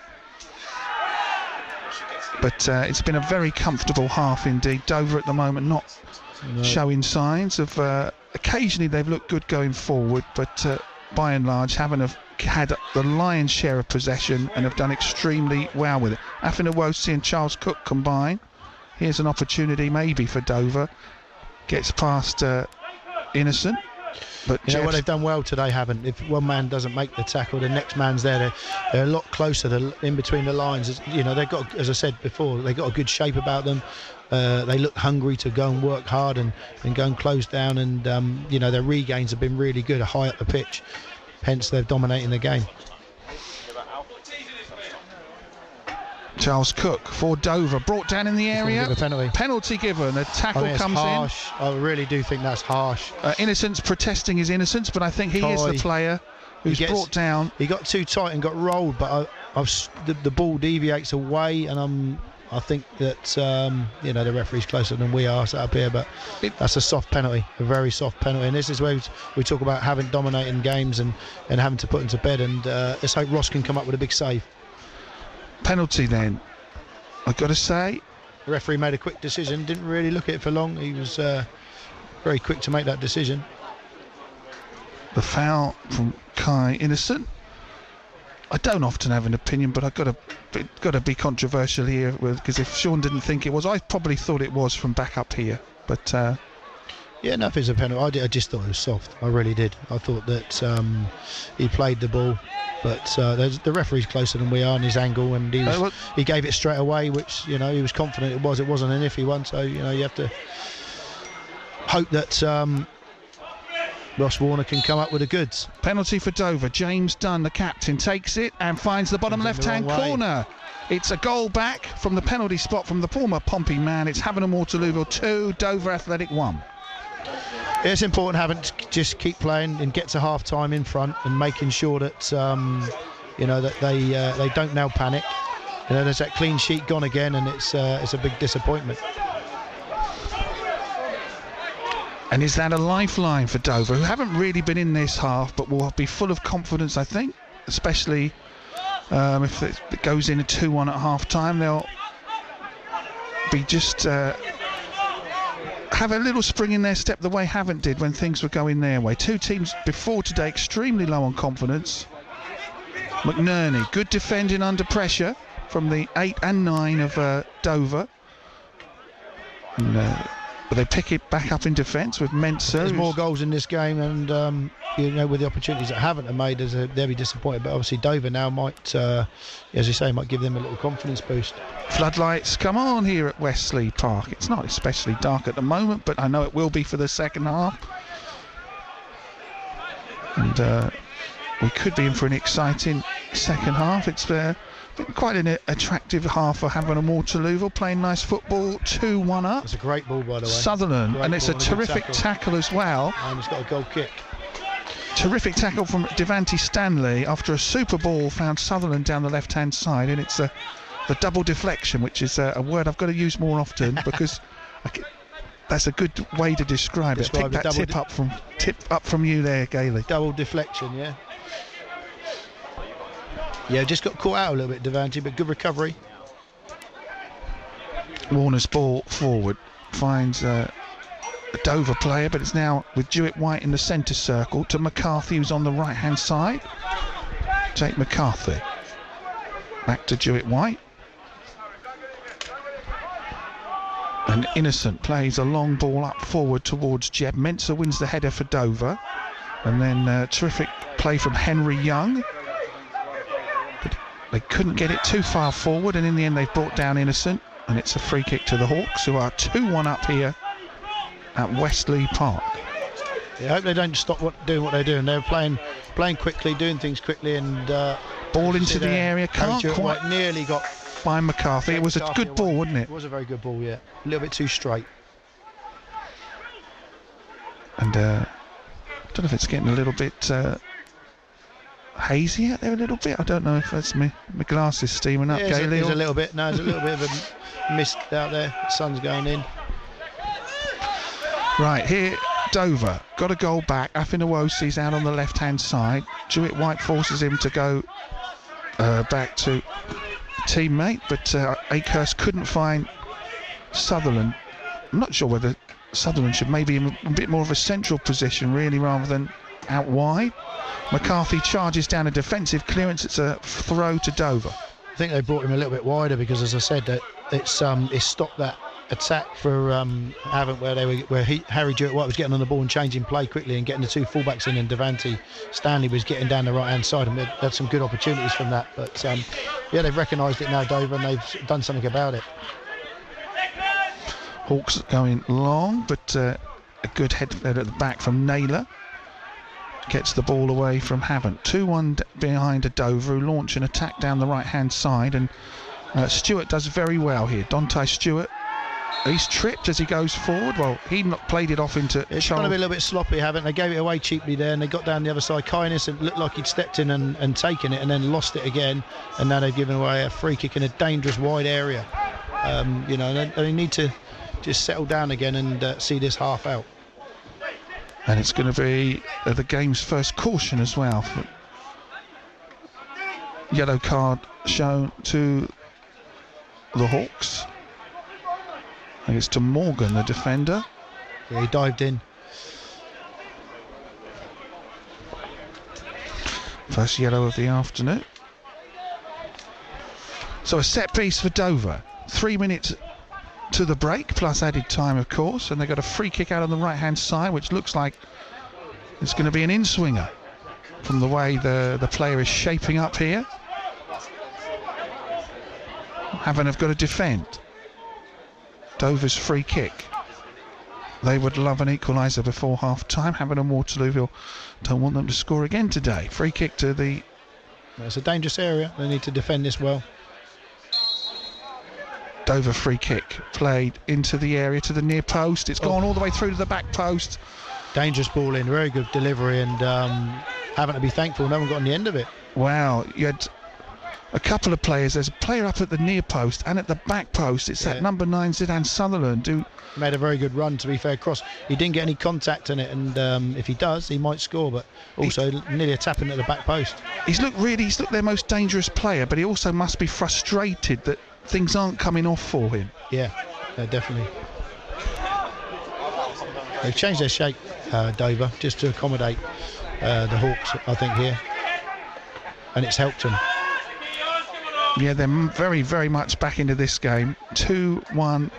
But it's been a very comfortable half indeed. Dover at the moment not showing signs of. Occasionally they've looked good going forward, but by and large Havant have had the lion's share of possession and have done extremely well with it. Afinawosi and Charles Cook combine. Here's an opportunity maybe for Dover. Gets past Innocent. But you know what they've done well today, Havant. If one man doesn't make the tackle, the next man's there. They're a lot closer in between the lines. You know, they've got, as I said before, they've got a good shape about them. They look hungry to go and work hard and go and close down. And you know, their regains have been really good, high up the pitch. Hence, they're dominating the game. Charles Cook for Dover, brought down in the area. Penalty given. A tackle comes harsh. I really do think that's harsh. Innocence protesting his innocence, but I think he is the player who's brought down. He got too tight and got rolled, but the ball deviates away, and I think that you know, the referee's closer than we are up here, but that's a soft penalty, a very soft penalty. And this is where we talk about having dominating games and having to put them to bed. And let's hope Ross can come up with a big save. Penalty then, I've got to say. The referee made a quick decision, didn't really look at it for long. He was very quick to make that decision. The foul from Kai Innocent. I don't often have an opinion, but I've got to be controversial here, because if Sean didn't think it was, I probably thought it was from back up here. But yeah, no, if it's a penalty, I just thought it was soft. I really did. I thought that he played the ball, but the referee's closer than we are in his angle, and he gave it straight away, which, you know, he was confident it was. It wasn't an iffy one, so, you know, you have to hope that Ross Warner can come up with the goods. Penalty for Dover. James Dunn, the captain, takes it and finds the bottom left-hand corner. It's a goal back from the penalty spot from the former Pompey man. It's Havant and Waterlooville 2, Dover Athletic 1. It's important Havant to just keep playing and get to half-time in front and making sure that you know, that they don't now panic. You know, there's that clean sheet gone again, and it's a big disappointment. And is that a lifeline for Dover, who haven't really been in this half, but will be full of confidence, I think, especially if it goes in a 2-1 at half-time. They'll be just have a little spring in their step the way Havant did when things were going their way. Two teams before today extremely low on confidence. McNerney, good defending under pressure from the 8 and 9 of Dover. And, but they pick it back up in defence with Mensah. There's more goals in this game, and you know, with the opportunities that Havant have made, they'll be disappointed. But obviously Dover now might, as you say, might give them a little confidence boost. Floodlights come on here at Wesley Park. It's not especially dark at the moment, but I know it will be for the second half. And we could be in for an exciting second half. It's been quite an attractive half for Havant and Waterlooville, playing nice football, 2-1 up. It's a great ball, by the way. Sutherland, and it's a terrific tackle as well. And he's got a goal kick. Terrific tackle from Devante Stanley after a super ball found Sutherland down the left-hand side, and it's the double deflection, which is a word I've got to use more often because that's a good way to describe it. Pick that tip up from you there, Gailey. Double deflection, yeah. Yeah, just got caught out a little bit, Devante, but good recovery. Warner's ball forward finds a Dover player, but it's now with Jewett White in the centre circle to McCarthy, who's on the right-hand side. Jake McCarthy. Back to Jewett White. And Innocent plays a long ball up forward towards Jeb. Mensah wins the header for Dover. And then terrific play from Henry Young. But they couldn't get it too far forward, and in the end they've brought down Innocent. And it's a free kick to the Hawks, who are 2-1 up here at Westley Park. Yeah, I hope they don't stop doing what they're doing. They're playing quickly, doing things quickly, and ball into the area. Can't quite nearly got by McCarthy. It was a good ball, wasn't it? It was a very good ball, yeah. A little bit too straight. And I don't know if it's getting a little bit hazy out there a little bit. I don't know if that's my glasses steaming up, Gailey. There's a little bit. No, there's a little bit of a mist out there. The sun's going in. Right, here, Dover got a goal back. Afinawosi's out on the left-hand side. Jewett White forces him to go back to teammate, but Akehurst couldn't find Sutherland. I'm not sure whether Sutherland should maybe in a bit more of a central position, really, rather than out wide. McCarthy charges down a defensive clearance. It's a throw to Dover. I think they brought him a little bit wider because, as I said, that it's stopped that attack for Havant, where Harry Jewett-White was getting on the ball and changing play quickly and getting the two fullbacks in, and Devante Stanley was getting down the right hand side, and they had some good opportunities from that. But yeah, they've recognised it now, Dover, and they've done something about it. Hawks going long, but a good head at the back from Naylor. Gets the ball away from Havant. 2-1 behind a Dover, who launch an attack down the right hand side, and Stewart does very well here. Dante Stewart, he's tripped as he goes forward. Well, he played it off into It's going to be a little bit sloppy, Havant. They gave it away cheaply there, and they got down the other side. Kindness, and looked like he'd stepped in and taken it, and then lost it again, and now they've given away a free kick in a dangerous wide area. You know, they need to just settle down again and see this half out. And it's going to be the game's first caution as well. Yellow card shown to the Hawks. I think it's to Morgan, the defender. Yeah, he dived in. First yellow of the afternoon. So a set piece for Dover. 3 minutes to the break, plus added time, of course, and they've got a free kick out on the right hand side, which looks like it's going to be an in-swinger from the way the player is shaping up here. Havant have got to defend. Dover's free kick. They would love an equaliser before half time. Havant and Waterlooville don't want them to score again today. Free kick to the... It's a dangerous area. They need to defend this well. Dover free kick played into the area to the near post. It's gone all the way through to the back post. Dangerous ball in, very good delivery, and Havant to be thankful no one got on the end of it. Wow, you had a couple of players. There's a player up at the near post and at the back post. It's that number 9 Zidane Sutherland who made a very good run, to be fair, cross. He didn't get any contact in it, and if he does, he might score, but also nearly a tap in at the back post. He's looked their most dangerous player, but he also must be frustrated that things aren't coming off for him. Yeah, definitely. They've changed their shape, Dover, just to accommodate the Hawks, I think, here, and it's helped them. Yeah, they're very, very much back into this game. 2-1.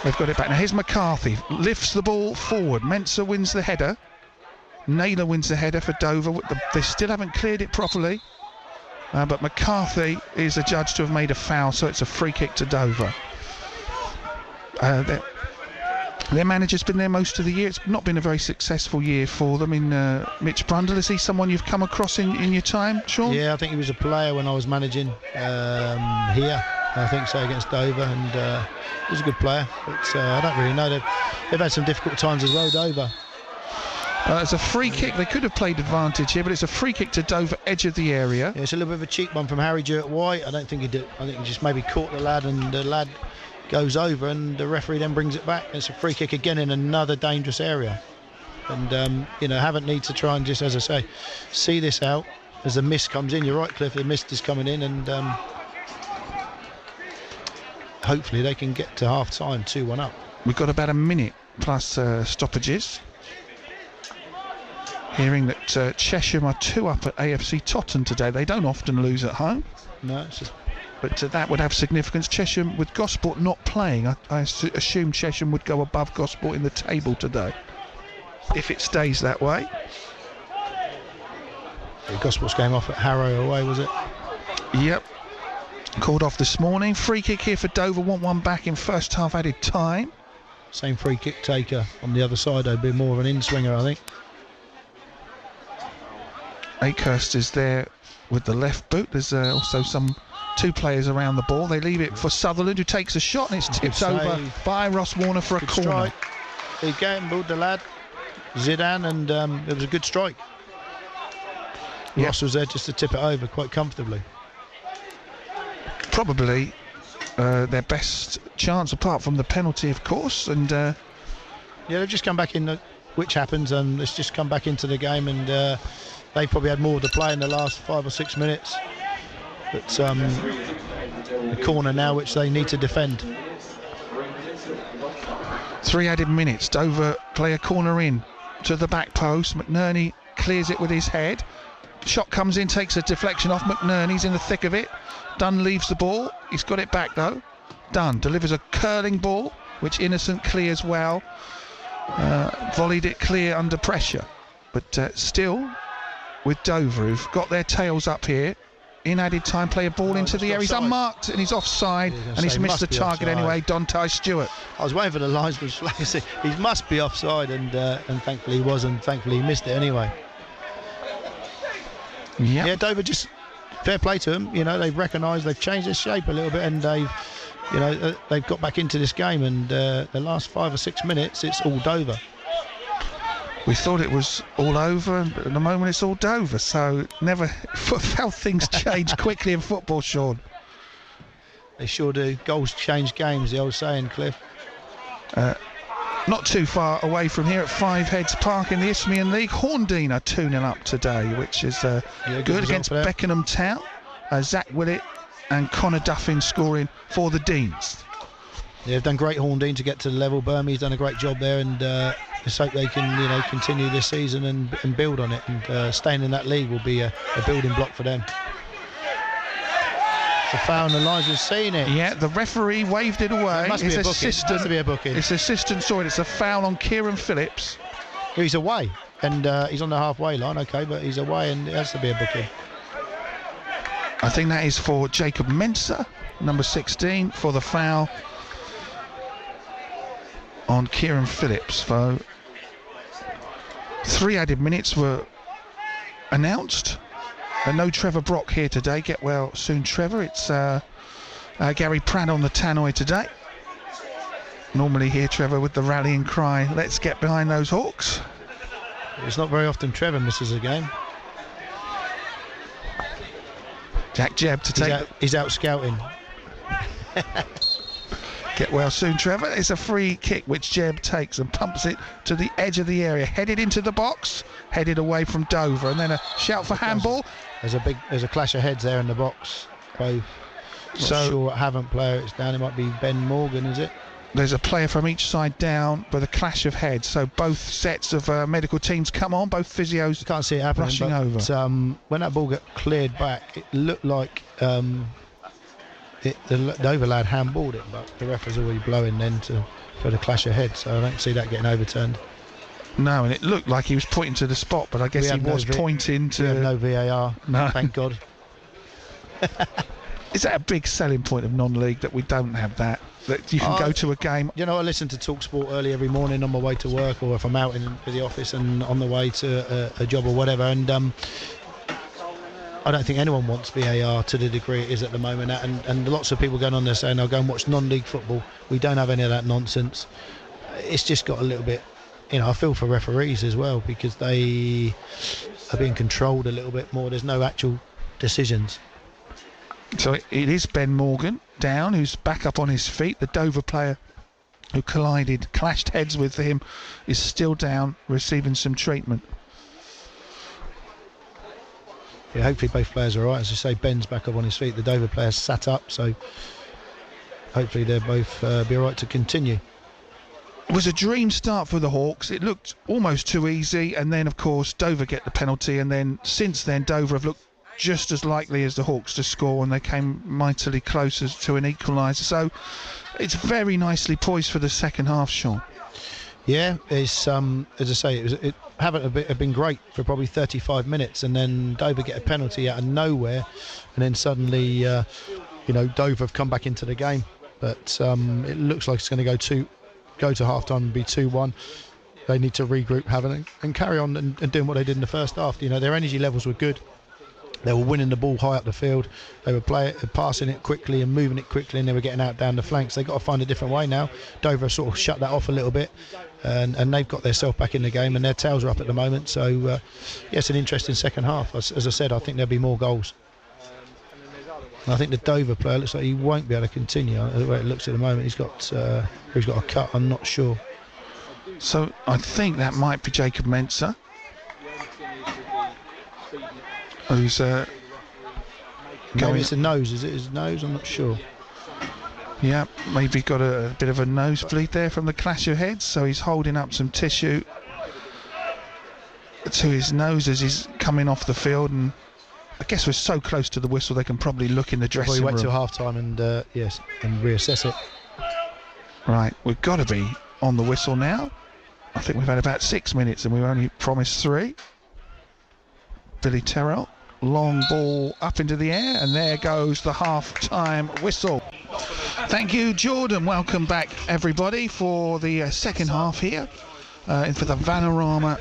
They've got it back. Now here's McCarthy. Lifts the ball forward. Mensah wins the header. Naylor wins the header for Dover. They still haven't cleared it properly. But McCarthy is adjudged to have made a foul, so it's a free kick to Dover. Their manager's been there most of the year. It's not been a very successful year for them. Mitch Brundle, is he someone you've come across in your time, Sean? Yeah, I think he was a player when I was managing here. I think so, against Dover, and he was a good player. But I don't really know. They've had some difficult times as well, Dover. It's a free kick. They could have played advantage here, but it's a free kick to Dover, edge of the area. Yeah, it's a little bit of a cheap one from Harry Jewett-White. I don't think he did. I think he just maybe caught the lad, and the lad goes over, and the referee then brings it back. It's a free kick again in another dangerous area. And Havant need to try and just, as I say, see this out as the mist comes in. You're right, Cliff. The mist is coming in, and hopefully they can get to half time 2-1 up. We've got about a minute plus stoppages. Hearing that Chesham are 2 up at AFC Totton today. They don't often lose at home. No, it's just but that would have significance. Chesham, with Gosport not playing, I assume Chesham would go above Gosport in the table today, if it stays that way. Yeah, Gosport's game off at Harrow away, was it? Yep. Called off this morning. Free kick here for Dover. Want one back in first half added time. Same free kick taker on the other side. Though, be more of an in-swinger, I think. Akehurst is there with the left boot. There's also two players around the ball. They leave it for Sutherland, who takes a shot, and it's tipped over by Ross Warner for a corner. Strike. He gambled, the lad Zidane, and it was a good strike. Yep. Ross was there just to tip it over quite comfortably. Probably their best chance, apart from the penalty, of course. And yeah, they've just come back in, which happens, and it's just come back into the game, and they probably had more to play in the last 5 or 6 minutes. But the corner now, which they need to defend. 3 added minutes. Dover play a corner in to the back post. McNerney clears it with his head. Shot comes in, takes a deflection off McNerney's in the thick of it. Dunn leaves the ball. He's got it back though. Dunn delivers a curling ball, which Innocent clears well. Volleyed it clear under pressure. But still, with Dover, who've got their tails up here, in added time, play a ball into the air. He's unmarked and he's offside, and he's missed the target anyway. Dontai Stewart. I was waiting for the linesman to flag. He must be offside, and thankfully he was, and thankfully he missed it anyway. Yep. Yeah, Dover, just fair play to them. You know, they've recognised, they've changed their shape a little bit, and they've got back into this game. And the last 5 or 6 minutes, it's all Dover. We thought it was all over, but at the moment it's all Dover. So never how things change quickly in football, Sean. They sure do. Goals change games, the old saying, Cliff. Not too far away from here at Five Heads Park in the Isthmian League. Horndean are 2-0 up today, which is good against Beckenham Town. Zach Willett and Connor Duffin scoring for the Deans. Yeah, they've done great, Horndean, to get to the level. Birmingham's done a great job there, and just hope they can continue this season and build on it. And staying in that league will be a building block for them. The foul, and Elijah's seen it. Yeah, the referee waved it away. His assistant, must be a booking. His assistant saw it. It's a foul on Kieran Phillips. He's away, and he's on the halfway line. Okay, but he's away, and it has to be a booking. I think that is for Jacob Mensah, number 16, for the foul on Kieran Phillips. So 3 added minutes were announced. No Trevor Brock here today. Get well soon, Trevor. It's Gary Pratt on the tannoy today. Normally here, Trevor, with the rallying cry, let's get behind those Hawks. It's not very often Trevor misses a game. Jack Jebb to take... He's out scouting. Get well soon, Trevor. It's a free kick which Jebb takes and pumps it to the edge of the area. Headed into the box, headed away from Dover, and then a shout for handball. There's a clash of heads there in the box. Both. Not sure what Havant player it's down. It might be Ben Morgan, is it? There's a player from each side down with a clash of heads. So both sets of medical teams come on. Both physios. You can't see it happening, rushing over. When that ball got cleared back, it looked like the Dover lad handballed it, but the ref was already blowing then for the clash of heads. So I don't see that getting overturned. No, and it looked like he was pointing to the spot, but I guess he was pointing to... We have no VAR, no. Thank God. Is that a big selling point of non-league, that we don't have that? That you can go to a game... You know, I listen to TalkSport early every morning on my way to work, or if I'm out in the office and on the way to a job or whatever, and I don't think anyone wants VAR to the degree it is at the moment, and lots of people going on there saying, I'll go and watch non-league football. We don't have any of that nonsense. It's just got a little bit... I feel for referees as well, because they are being controlled a little bit more. There's no actual decisions. So it is Ben Morgan down, who's back up on his feet. The Dover player who clashed heads with him, is still down, receiving some treatment. Yeah, hopefully both players are all right. As I say, Ben's back up on his feet. The Dover player's sat up, so hopefully they'll both be all right to continue. It was a dream start for the Hawks. It looked almost too easy, and then of course Dover get the penalty, and then since then Dover have looked just as likely as the Hawks to score, and they came mightily closer to an equaliser. So it's very nicely poised for the second half, Sean. Yeah, it's as I say, Havant have been great for probably 35 minutes, and then Dover get a penalty out of nowhere, and then suddenly, Dover have come back into the game. But it looks like it's going to go to half time and be 2-1. They need to regroup, Havant, and carry on and doing what they did in the first half. Their energy levels were good. They were winning the ball high up the field. They were passing it quickly and moving it quickly, and they were getting out down the flanks. They've got to find a different way now. Dover sort of shut that off a little bit, and they've got themselves back in the game, and their tails are up at the moment. So, it's an interesting second half. As I said, I think there'll be more goals. And I think the Dover player looks like he won't be able to continue. The way it looks at the moment, he's got a cut. I'm not sure. So I think that might be Jacob Mensah, who's maybe it's a nose. Is it his nose? I'm not sure. Yeah, maybe got a bit of a nosebleed there from the clash of heads, so he's holding up some tissue to his nose as he's coming off the field. And I guess we're so close to the whistle, they can probably look in the dressing room. Wait till half time and reassess it. Right, we've got to be on the whistle now. I think we've had about 6 minutes and we've only promised 3. Billy Terrell, long ball up into the air, and there goes the half-time whistle. Thank you, Jordan. Welcome back, everybody, for the second half here for the Vanarama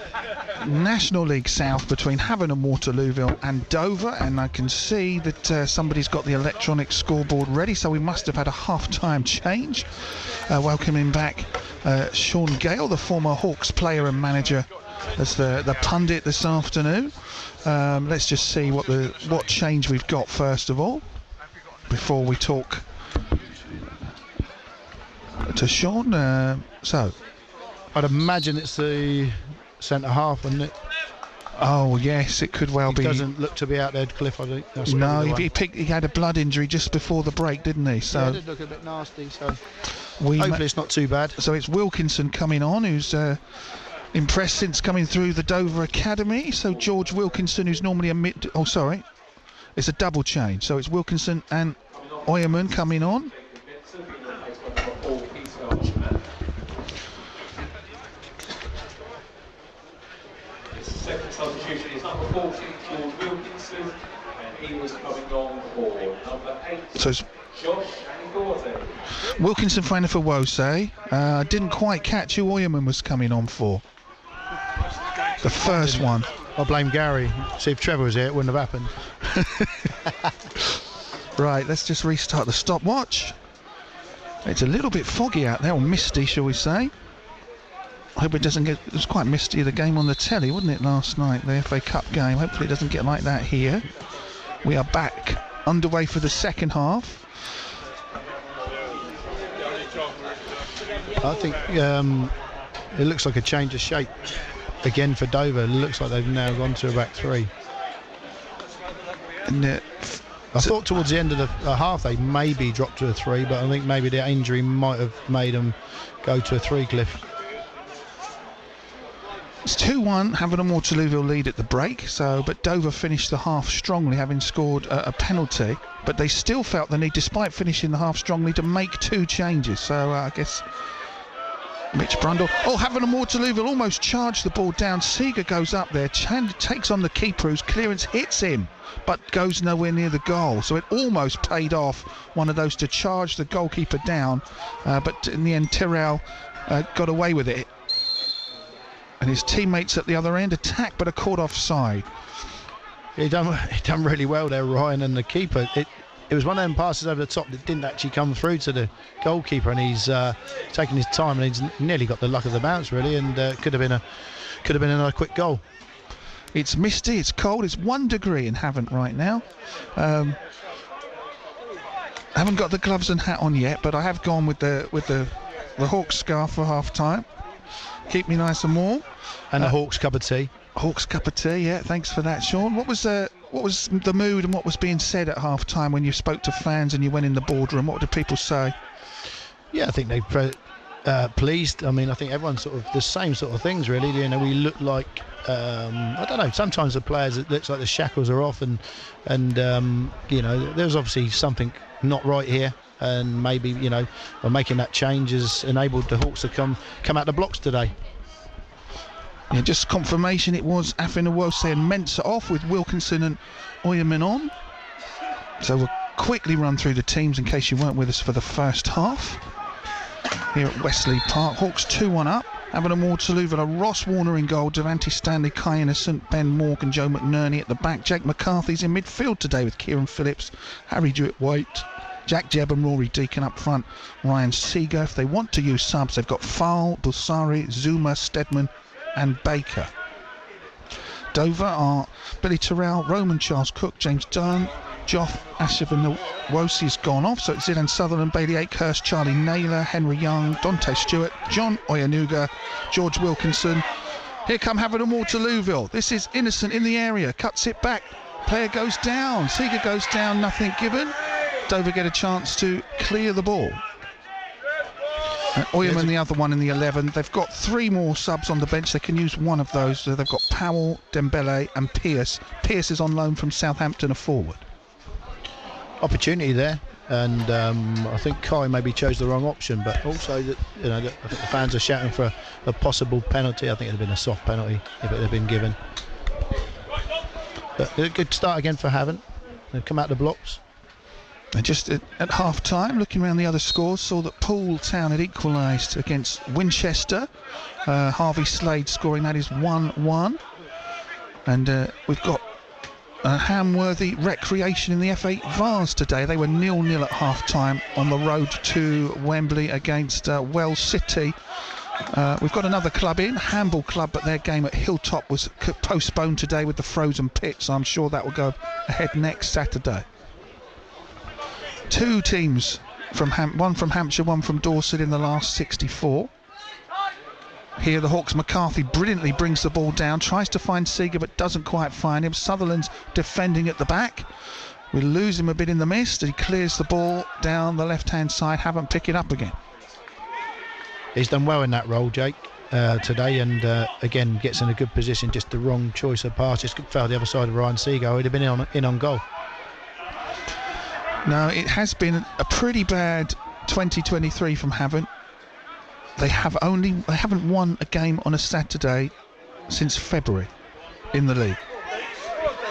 National League South between Havant and Waterlooville and Dover. And I can see that somebody's got the electronic scoreboard ready, so we must have had a half-time change. Welcoming back Sean Gale, the former Hawks player and manager, as the pundit this afternoon. Let's just see what change we've got first of all before we talk to Sean. So I'd imagine it's the centre half, wouldn't it? Oh yes, it could well be. He doesn't look to be out there, Cliff. I think. No, he had a blood injury just before the break, didn't he? So yeah, it did look a bit nasty. So hopefully it's not too bad. So it's Wilkinson coming on, who's impressed since coming through the Dover Academy. So George Wilkinson, who's normally a mid... Oh, sorry. It's a double change. So it's Wilkinson and Oyerman coming on. Second substitution is number 14, George Wilkinson, and he was coming on for number 8, so it's Josh Gordy. Wilkinson fighting for Wosey. Didn't quite catch who Oyerman was coming on for. The first one. I blame Gary. See, if Trevor was here, it wouldn't have happened. Right, let's just restart the stopwatch. It's a little bit foggy out there, or misty, shall we say. I hope it doesn't get... It was quite misty, the game on the telly, wasn't it, last night, the FA Cup game. Hopefully it doesn't get like that here. We are back underway for the second half. I think it looks like a change of shape again for Dover. It looks like they've now gone to a back 3. And, I thought towards the end of the half they maybe dropped to a 3, but I think maybe the injury might have made them go to a 3, Cliff. It's 2-1, Havant and Waterlooville lead at the break, but Dover finished the half strongly, having scored a penalty, but they still felt the need, despite finishing the half strongly, to make 2 changes. So I guess Mitch Brundle. Oh, Havant and Waterlooville almost charged the ball down. Seeger goes up there, takes on the keeper, whose clearance hits him, but goes nowhere near the goal. So it almost paid off, one of those to charge the goalkeeper down, but in the end Tyrrell got away with it. And his teammates at the other end attack, but are caught offside. He done really well there, Ryan, and the keeper. It was one of them passes over the top that didn't actually come through to the goalkeeper, and he's taken his time, and he's nearly got the luck of the bounce, really, and could have been another quick goal. It's misty, it's cold, it's 1 degree in Havant right now. I haven't got the gloves and hat on yet, but I have gone with the Hawks scarf for half time. Keep me nice and warm. And the Hawks cup of tea. Hawks cup of tea, yeah. Thanks for that, Sean. What was the mood and what was being said at half time when you spoke to fans and you went in the boardroom? What did people say? Yeah, I think pleased. I mean, I think everyone's sort of the same sort of things, really. You know, we look like I don't know. Sometimes the players, it looks like the shackles are off, and you know, there's obviously something not right here, and maybe, you know, by making that change has enabled the Hawks to come out the blocks today. Yeah, just confirmation, it was Afinawose and Mensah off with Wilkinson and Oyerman on. So we'll quickly run through the teams in case you weren't with us for the first half. Here at Wesley Park, Hawks 2-1 up. Havant and Waterlooville, Ross Warner in goal, Devante Stanley, Kai Innocent, Ben Morgan, Joe McNerney at the back. Jake McCarthy's in midfield today with Kieran Phillips, Harry Jewett-White, Jack Jebb and Rory Deacon up front. Ryan Seeger. If they want to use subs, they've got Fowle, Bulsari, Zuma, Stedman and Baker. Dover are Billy Terrell, Roman Charles Cook, James Dunn, Joff Ashivanwosi has gone off, so it's Zidane Sutherland, Bailey Akehurst, Charlie Naylor, Henry Young, Dante Stewart, John Oyanuga, George Wilkinson. Here come Havant and Waterlooville. This is Innocent in the area, cuts it back, player goes down, Seeger goes down, nothing given. Dover get a chance to clear the ball. And Oyerman, the other one in the 11. They've got 3 more subs on the bench. They can use one of those. So they've got Powell, Dembele and Pearce. Pearce is on loan from Southampton, a forward. Opportunity there, and I think Kai maybe chose the wrong option, but also that, you know, I think the fans are shouting for a possible penalty. I think it would have been a soft penalty if it had been given. But a good start again for Havant. They've come out the blocks. And just at half-time, looking around the other scores, saw that Poole Town had equalised against Winchester. Harvey Slade scoring, that is 1-1. And we've got Hamworthy Recreation in the F8 Vase today. They were 0-0 at half-time on the road to Wembley against Wells City. We've got another club in, Hamble Club, but their game at Hilltop was postponed today with the frozen pit, so I'm sure that will go ahead next Saturday. 2 teams, one from Hampshire, one from Dorset in the last 64. Here the Hawks, McCarthy brilliantly brings the ball down, tries to find Seeger but doesn't quite find him. Sutherland's defending at the back. We lose him a bit in the mist. He clears the ball down the left-hand side. Havant pick it up again. He's done well in that role, Jake, today, and again gets in a good position. Just the wrong choice of pass. Just fell the other side of Ryan Seeger. He'd have been in on goal. No, it has been a pretty bad 2023 from Havant. They haven't won a game on a Saturday since February in the league,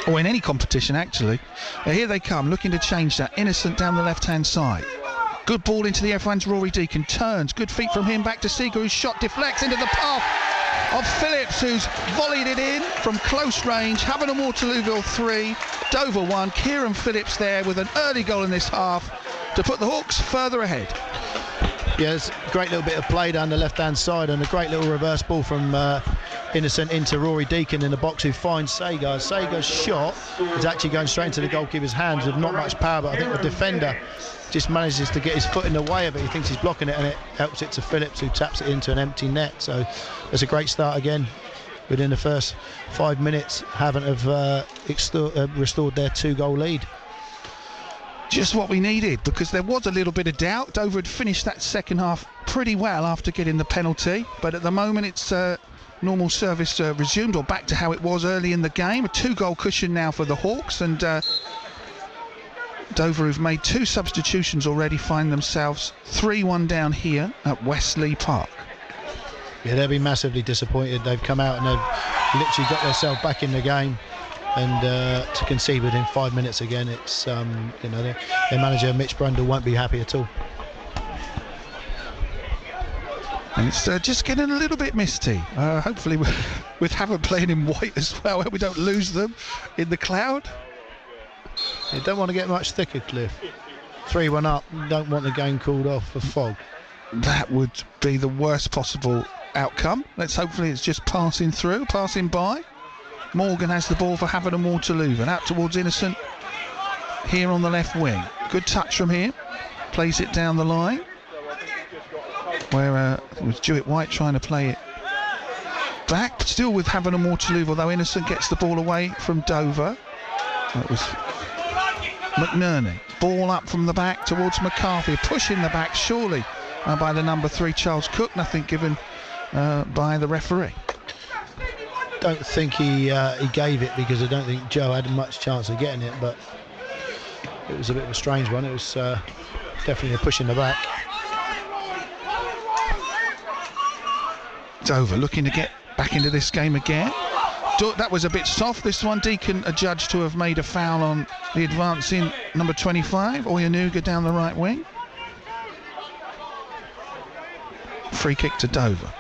or in any competition actually. Here they come, looking to change that. Innocent down the left-hand side. Good ball into the F1's Rory Deacon, turns, good feet from him, back to Seeger, whose shot deflects into the path of Phillips, who's volleyed it in from close range. Havant and Waterlooville 3, Dover 1. Kieran Phillips there with an early goal in this half to put the Hawks further ahead. Yeah, it's a great little bit of play down the left-hand side, and a great little reverse ball from Innocent into Rory Deacon in the box, who finds Seeger. Seeger's shot is actually going straight into the goalkeeper's hands with not much power, but I think the defender just manages to get his foot in the way of it. He thinks he's blocking it, and it helps it to Phillips, who taps it into an empty net. So it's a great start again. Within the first 5 minutes, Havant have restored their 2-goal lead. Just what we needed, because there was a little bit of doubt. Dover had finished that second half pretty well after getting the penalty, but at the moment it's normal service resumed, or back to how it was early in the game. A 2-goal cushion now for the Hawks, and Dover, who've made 2 substitutions already, find themselves 3-1 down here at Wesley Park. Yeah, they'll be massively disappointed. They've come out and they've literally got themselves back in the game, and to concede within 5 minutes again, it's you know, their manager Mitch Brundle won't be happy at all. And it's just getting a little bit misty. Hopefully with Havant playing in white as well, we don't lose them in the cloud. You don't want to get much thicker, Cliff. 3-1 up, don't want the game called off for fog. That would be the worst possible outcome. Hopefully it's just passing by. Morgan has the ball for Havant and Waterlooville, out towards Innocent here on the left wing. Good touch from here, plays it down the line, where it was Jewett-White trying to play it back, but still with Havant and Waterlooville, though. Innocent gets the ball away from Dover. That was McNerney. Ball up from the back towards McCarthy, push in the back, surely by the number 3 Charles Cook. Nothing given by the referee. Don't think he gave it, because I don't think Joe had much chance of getting it, but it was a bit of a strange one. It was definitely a push in the back. Dover looking to get back into this game again. That was a bit soft, this one. Deacon adjudged to have made a foul on the advancing number 25, Oyanuga, down the right wing. Free kick to Dover.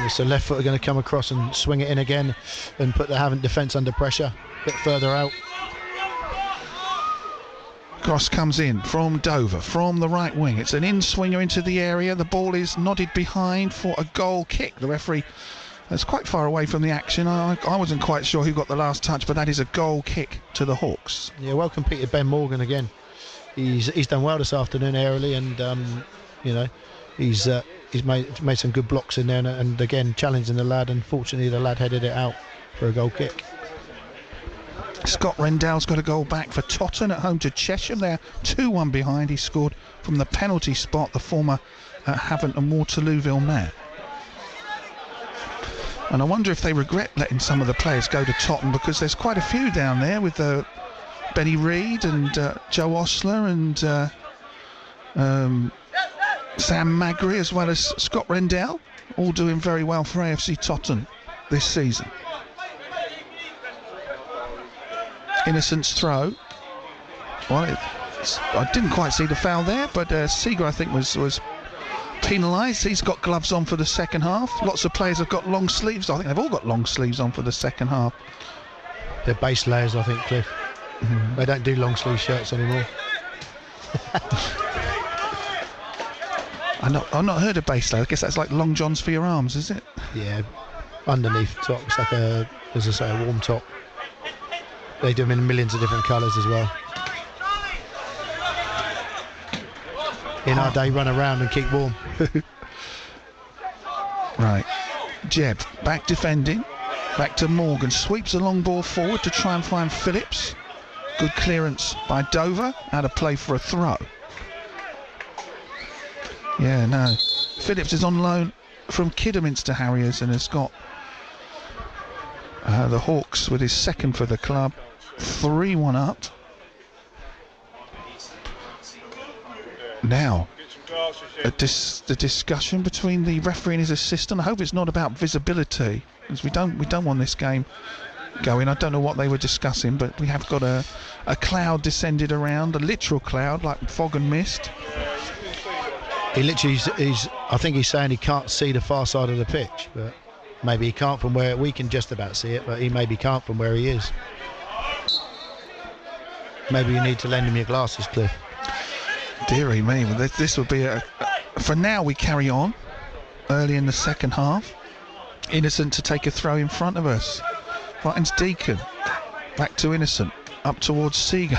It's a left footer going to come across and swing it in again and put the Havant defence under pressure. A bit further out. Cross comes in from Dover, from the right wing. It's an in-swinger into the area. The ball is nodded behind for a goal kick. The referee is quite far away from the action. I wasn't quite sure who got the last touch, but that is a goal kick to the Hawks. Yeah, well competed Ben Morgan again. He's done well this afternoon aerially, and you know, he's made some good blocks in there, and again challenging the lad. Unfortunately, the lad headed it out for a goal kick. Scott Rendell's got a goal back for Totton at home to Cheshire. They're 2-1 behind. He scored from the penalty spot, the former Havant and Waterlooville man. And I wonder if they regret letting some of the players go to Totton, because there's quite a few down there with Benny Reid and Joe Osler and Sam Magri, as well as Scott Rendell, all doing very well for AFC Totton this season. Innocent's throw. Well, I didn't quite see the foul there, but Seeger, I think, was penalised. He's got gloves on for the second half. Lots of players have got long sleeves. I think they've all got long sleeves on for the second half. They're base layers, I think, Cliff. They don't do long sleeve shirts anymore. I've not heard of base layer. I guess that's like long johns for your arms, is it? Yeah, underneath top. It's like a warm top. They do them in millions of different colours as well. In our day, run around and keep warm. Right. Jeb back defending. Back to Morgan. Sweeps a long ball forward to try and find Phillips. Good clearance by Dover. Out of play for a throw. Yeah, no. Phillips is on loan from Kidderminster Harriers and has got the Hawks with his second for the club. 3-1 up. Now, the discussion between the referee and his assistant. I hope it's not about visibility, because we don't want this game going. I don't know what they were discussing, but we have got a cloud descended around, a literal cloud, like fog and mist. He literally I think he's saying he can't see the far side of the pitch, but maybe he can't from where we can just about see it, but he maybe can't from where he is. Maybe you need to lend him your glasses, Cliff. Deary me, this would be for now. We carry on early in the second half. Innocent to take a throw in front of us. Finds Deacon. Back to Innocent. Up towards Seeger.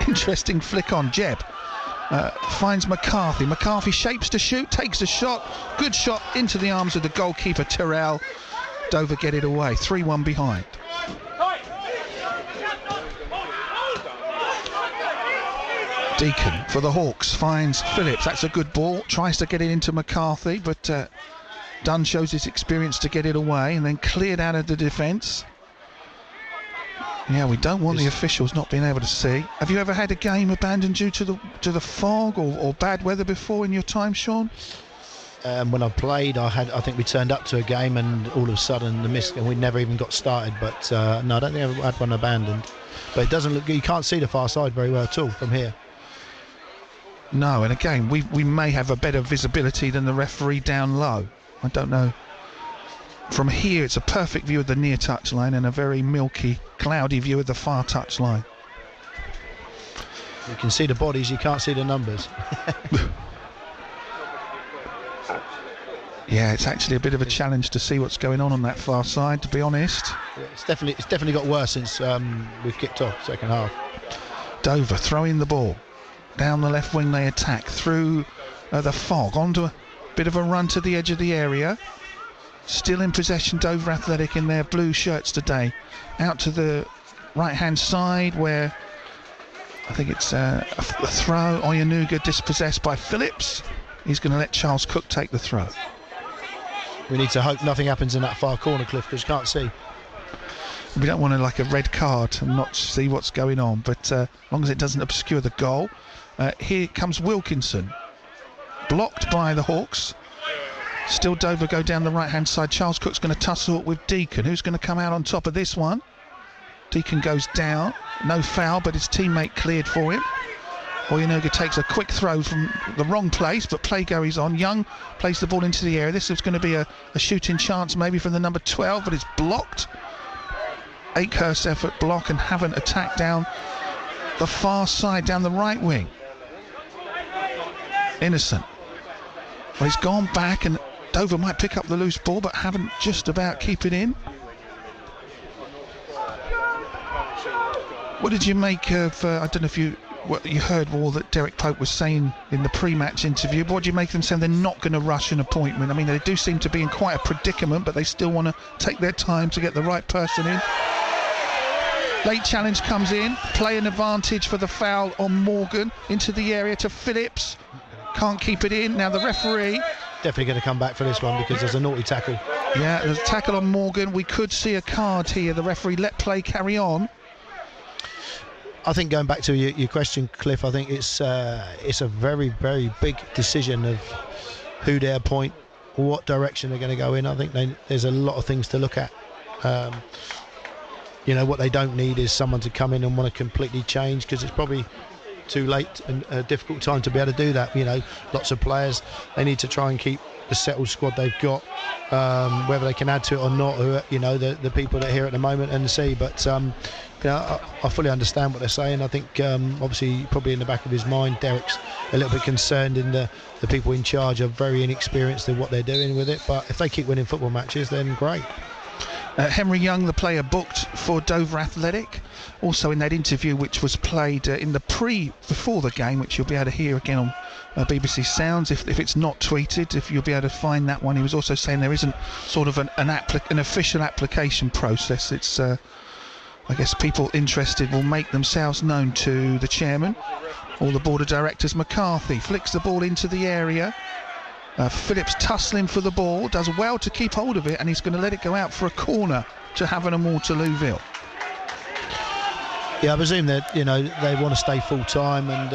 Interesting flick on Jeb. Finds McCarthy. McCarthy shapes to shoot, takes a shot. Good shot into the arms of the goalkeeper Terrell. Dover get it away. 3-1 behind. Deacon for the Hawks finds Phillips. That's a good ball. Tries to get it into McCarthy, but Dunn shows his experience to get it away and then cleared out of the defence. Yeah, we don't want the officials not being able to see. Have you ever had a game abandoned due to the fog or bad weather before in your time, Sean? When I played, I think we turned up to a game and all of a sudden the mist, and we never even got started. But no, I don't think I had one abandoned. But it doesn't look. You can't see the far side very well at all from here. No, and again, we may have a better visibility than the referee down low. I don't know. From here, it's a perfect view of the near touchline and a very milky, cloudy view of the far touchline. You can see the bodies, you can't see the numbers. Yeah, it's actually a bit of a challenge to see what's going on that far side, to be honest. Yeah, it's definitely got worse since we've kicked off second half. Dover throwing the ball. Down the left wing they attack through the fog, onto a bit of a run to the edge of the area. Still in possession, Dover Athletic in their blue shirts today. Out to the right hand side where I think it's a throw. Oyenuga dispossessed by Phillips. He's going to let Charles Cook take the throw. We need to hope nothing happens in that far corner, Cliff, because you can't see. We don't want to like a red card and not see what's going on, but as long as it doesn't obscure the goal. Here comes Wilkinson, blocked by the Hawks. Still Dover go down the right hand side. Charles Cook's going to tussle with Deacon. Who's going to come out on top of this one? Deacon goes down, no foul, but his teammate cleared for him. Oyenuga takes a quick throw from the wrong place, but play goes on. Young plays the ball into the area. This is going to be a shooting chance maybe from the number 12, but it's blocked. Akehurst effort block, and Havant attack down the far side, down the right wing. Innocent. Well, he's gone back, and Dover might pick up the loose ball, but Havant just about keep it in. What did you make of, I don't know if you heard all that Derek Pope was saying in the pre-match interview, but what do you make of them saying they're not going to rush an appointment? I mean, they do seem to be in quite a predicament, but they still want to take their time to get the right person in. Late challenge comes in, play an advantage for the foul on Morgan, into the area to Phillips, can't keep it in. Now the referee... Definitely going to come back for this one because there's a naughty tackle. Yeah, there's a tackle on Morgan. We could see a card here. The referee let play carry on. I think going back to your question, Cliff, I think it's a very, very big decision of who they appoint, what direction they're going to go in. I think there's a lot of things to look at. What they don't need is someone to come in and want to completely change, because it's probably too late and a difficult time to be able to do that. Lots of players, they need to try and keep the settled squad they've got, whether they can add to it or not, the people that are here at the moment and see. But I fully understand what they're saying. I think obviously probably in the back of his mind, Derek's a little bit concerned, and the people in charge are very inexperienced in what they're doing with it. But if they keep winning football matches, then great. Henry Young, the player booked for Dover Athletic, also in that interview which was played in the before the game, which you'll be able to hear again on BBC Sounds if it's not tweeted, if you'll be able to find that one. He was also saying there isn't sort of an official application process. It's I guess people interested will make themselves known to the chairman or the board of directors. McCarthy flicks the ball into the area. Phillips tussling for the ball, does well to keep hold of it, and he's going to let it go out for a corner to Havant and Waterlooville. Yeah, I presume that they want to stay full time, but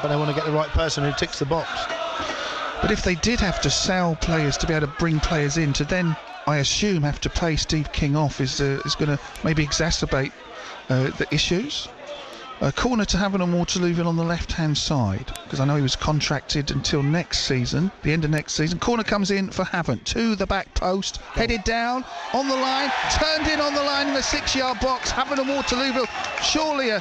they want to get the right person who ticks the box. But if they did have to sell players to be able to bring players in, to then I assume have to pay Steve King off is going to maybe exacerbate the issues. Corner to Havant and Waterlooville on the left-hand side, because I know he was contracted until next season, the end of next season. Corner comes in for Havant, to the back post, headed down, on the line, turned in on the line in the 6-yard box. Havant and Waterlooville surely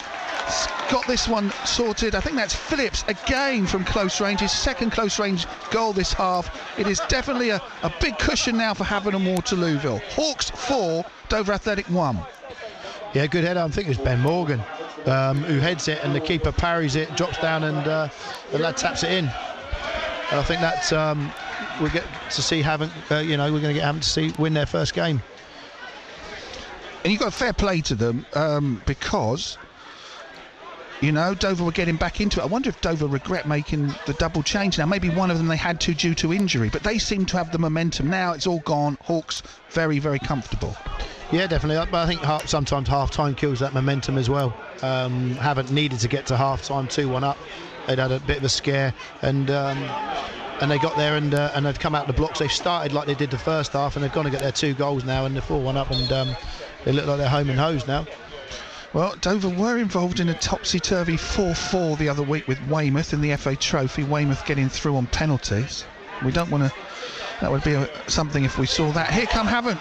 got this one sorted. I think that's Phillips again from close range, his second close range goal this half. It is definitely a big cushion now for Havant and Waterlooville. Hawks 4, Dover Athletic 1. Yeah, good header. I think it was Ben Morgan who heads it, and the keeper parries it, drops down, and the lad taps it in. And I think that we get to see Havant. We're going to get Havant to see win their first game. And you've got fair play to them because Dover were getting back into it. I wonder if Dover regret making the double change now. Maybe one of them they had to due to injury, but they seem to have the momentum now. It's all gone. Hawks very, very comfortable. Yeah, definitely. But I think sometimes half-time kills that momentum as well. Havant needed to get to half-time 2-1 up. They'd had a bit of a scare, and they got there, and they've come out the blocks. They've started like they did the first half, and they've gone to get their 2 goals now, and they're 4-1 up, and they look like they're home and hosed now. Well, Dover were involved in a topsy-turvy 4-4 the other week with Weymouth in the FA Trophy. Weymouth getting through on penalties. We don't want to... That would be something if we saw that. Here come Havant.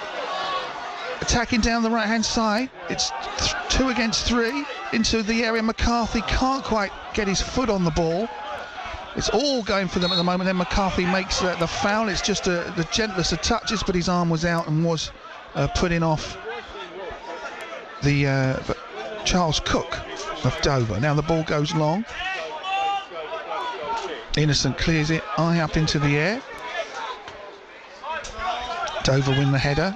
Attacking down the right-hand side. It's 2 against 3 into the area. McCarthy can't quite get his foot on the ball. It's all going for them at the moment. Then McCarthy makes the foul. It's just the gentlest of touches, but his arm was out and was putting off the Charles Cook of Dover. Now the ball goes long. Innocent clears it high up into the air. Dover win the header.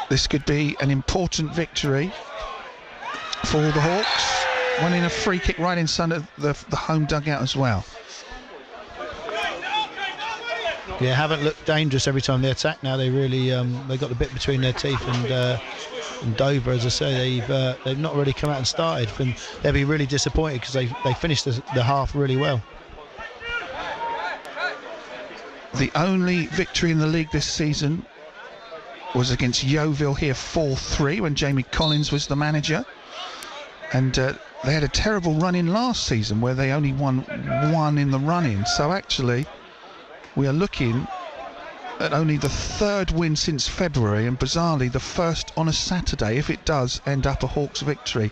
This could be an important victory for the Hawks. winning a free kick right in front of the home dugout as well. Yeah, haven't looked dangerous every time they attack now. They really they got the bit between their teeth, and Dover, as I say, they've not really come out and started. And they'll be really disappointed because they finished the half really well. The only victory in the league this season was against Yeovil here, 4-3, when Jamie Collins was the manager. And they had a terrible run-in last season where they only won 1 in the run-in. So actually, we are looking at only the 3rd win since February, and bizarrely the first on a Saturday, if it does end up a Hawks victory.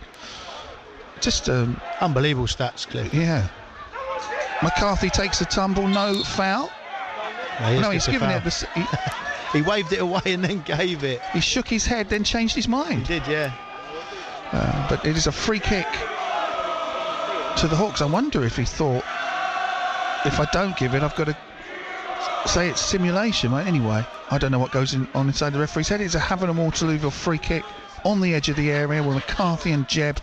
Just unbelievable stats, Cliff. Yeah. McCarthy takes a tumble, no foul. No, he's given it. He waved it away and then gave it. He shook his head, then changed his mind. He did, yeah. But it is a free kick to the Hawks. I wonder if he thought, if I don't give it, I've got to say it's simulation. But anyway, I don't know what goes on inside the referee's head. It's a Havant and Waterlooville free kick on the edge of the area with McCarthy and Jebb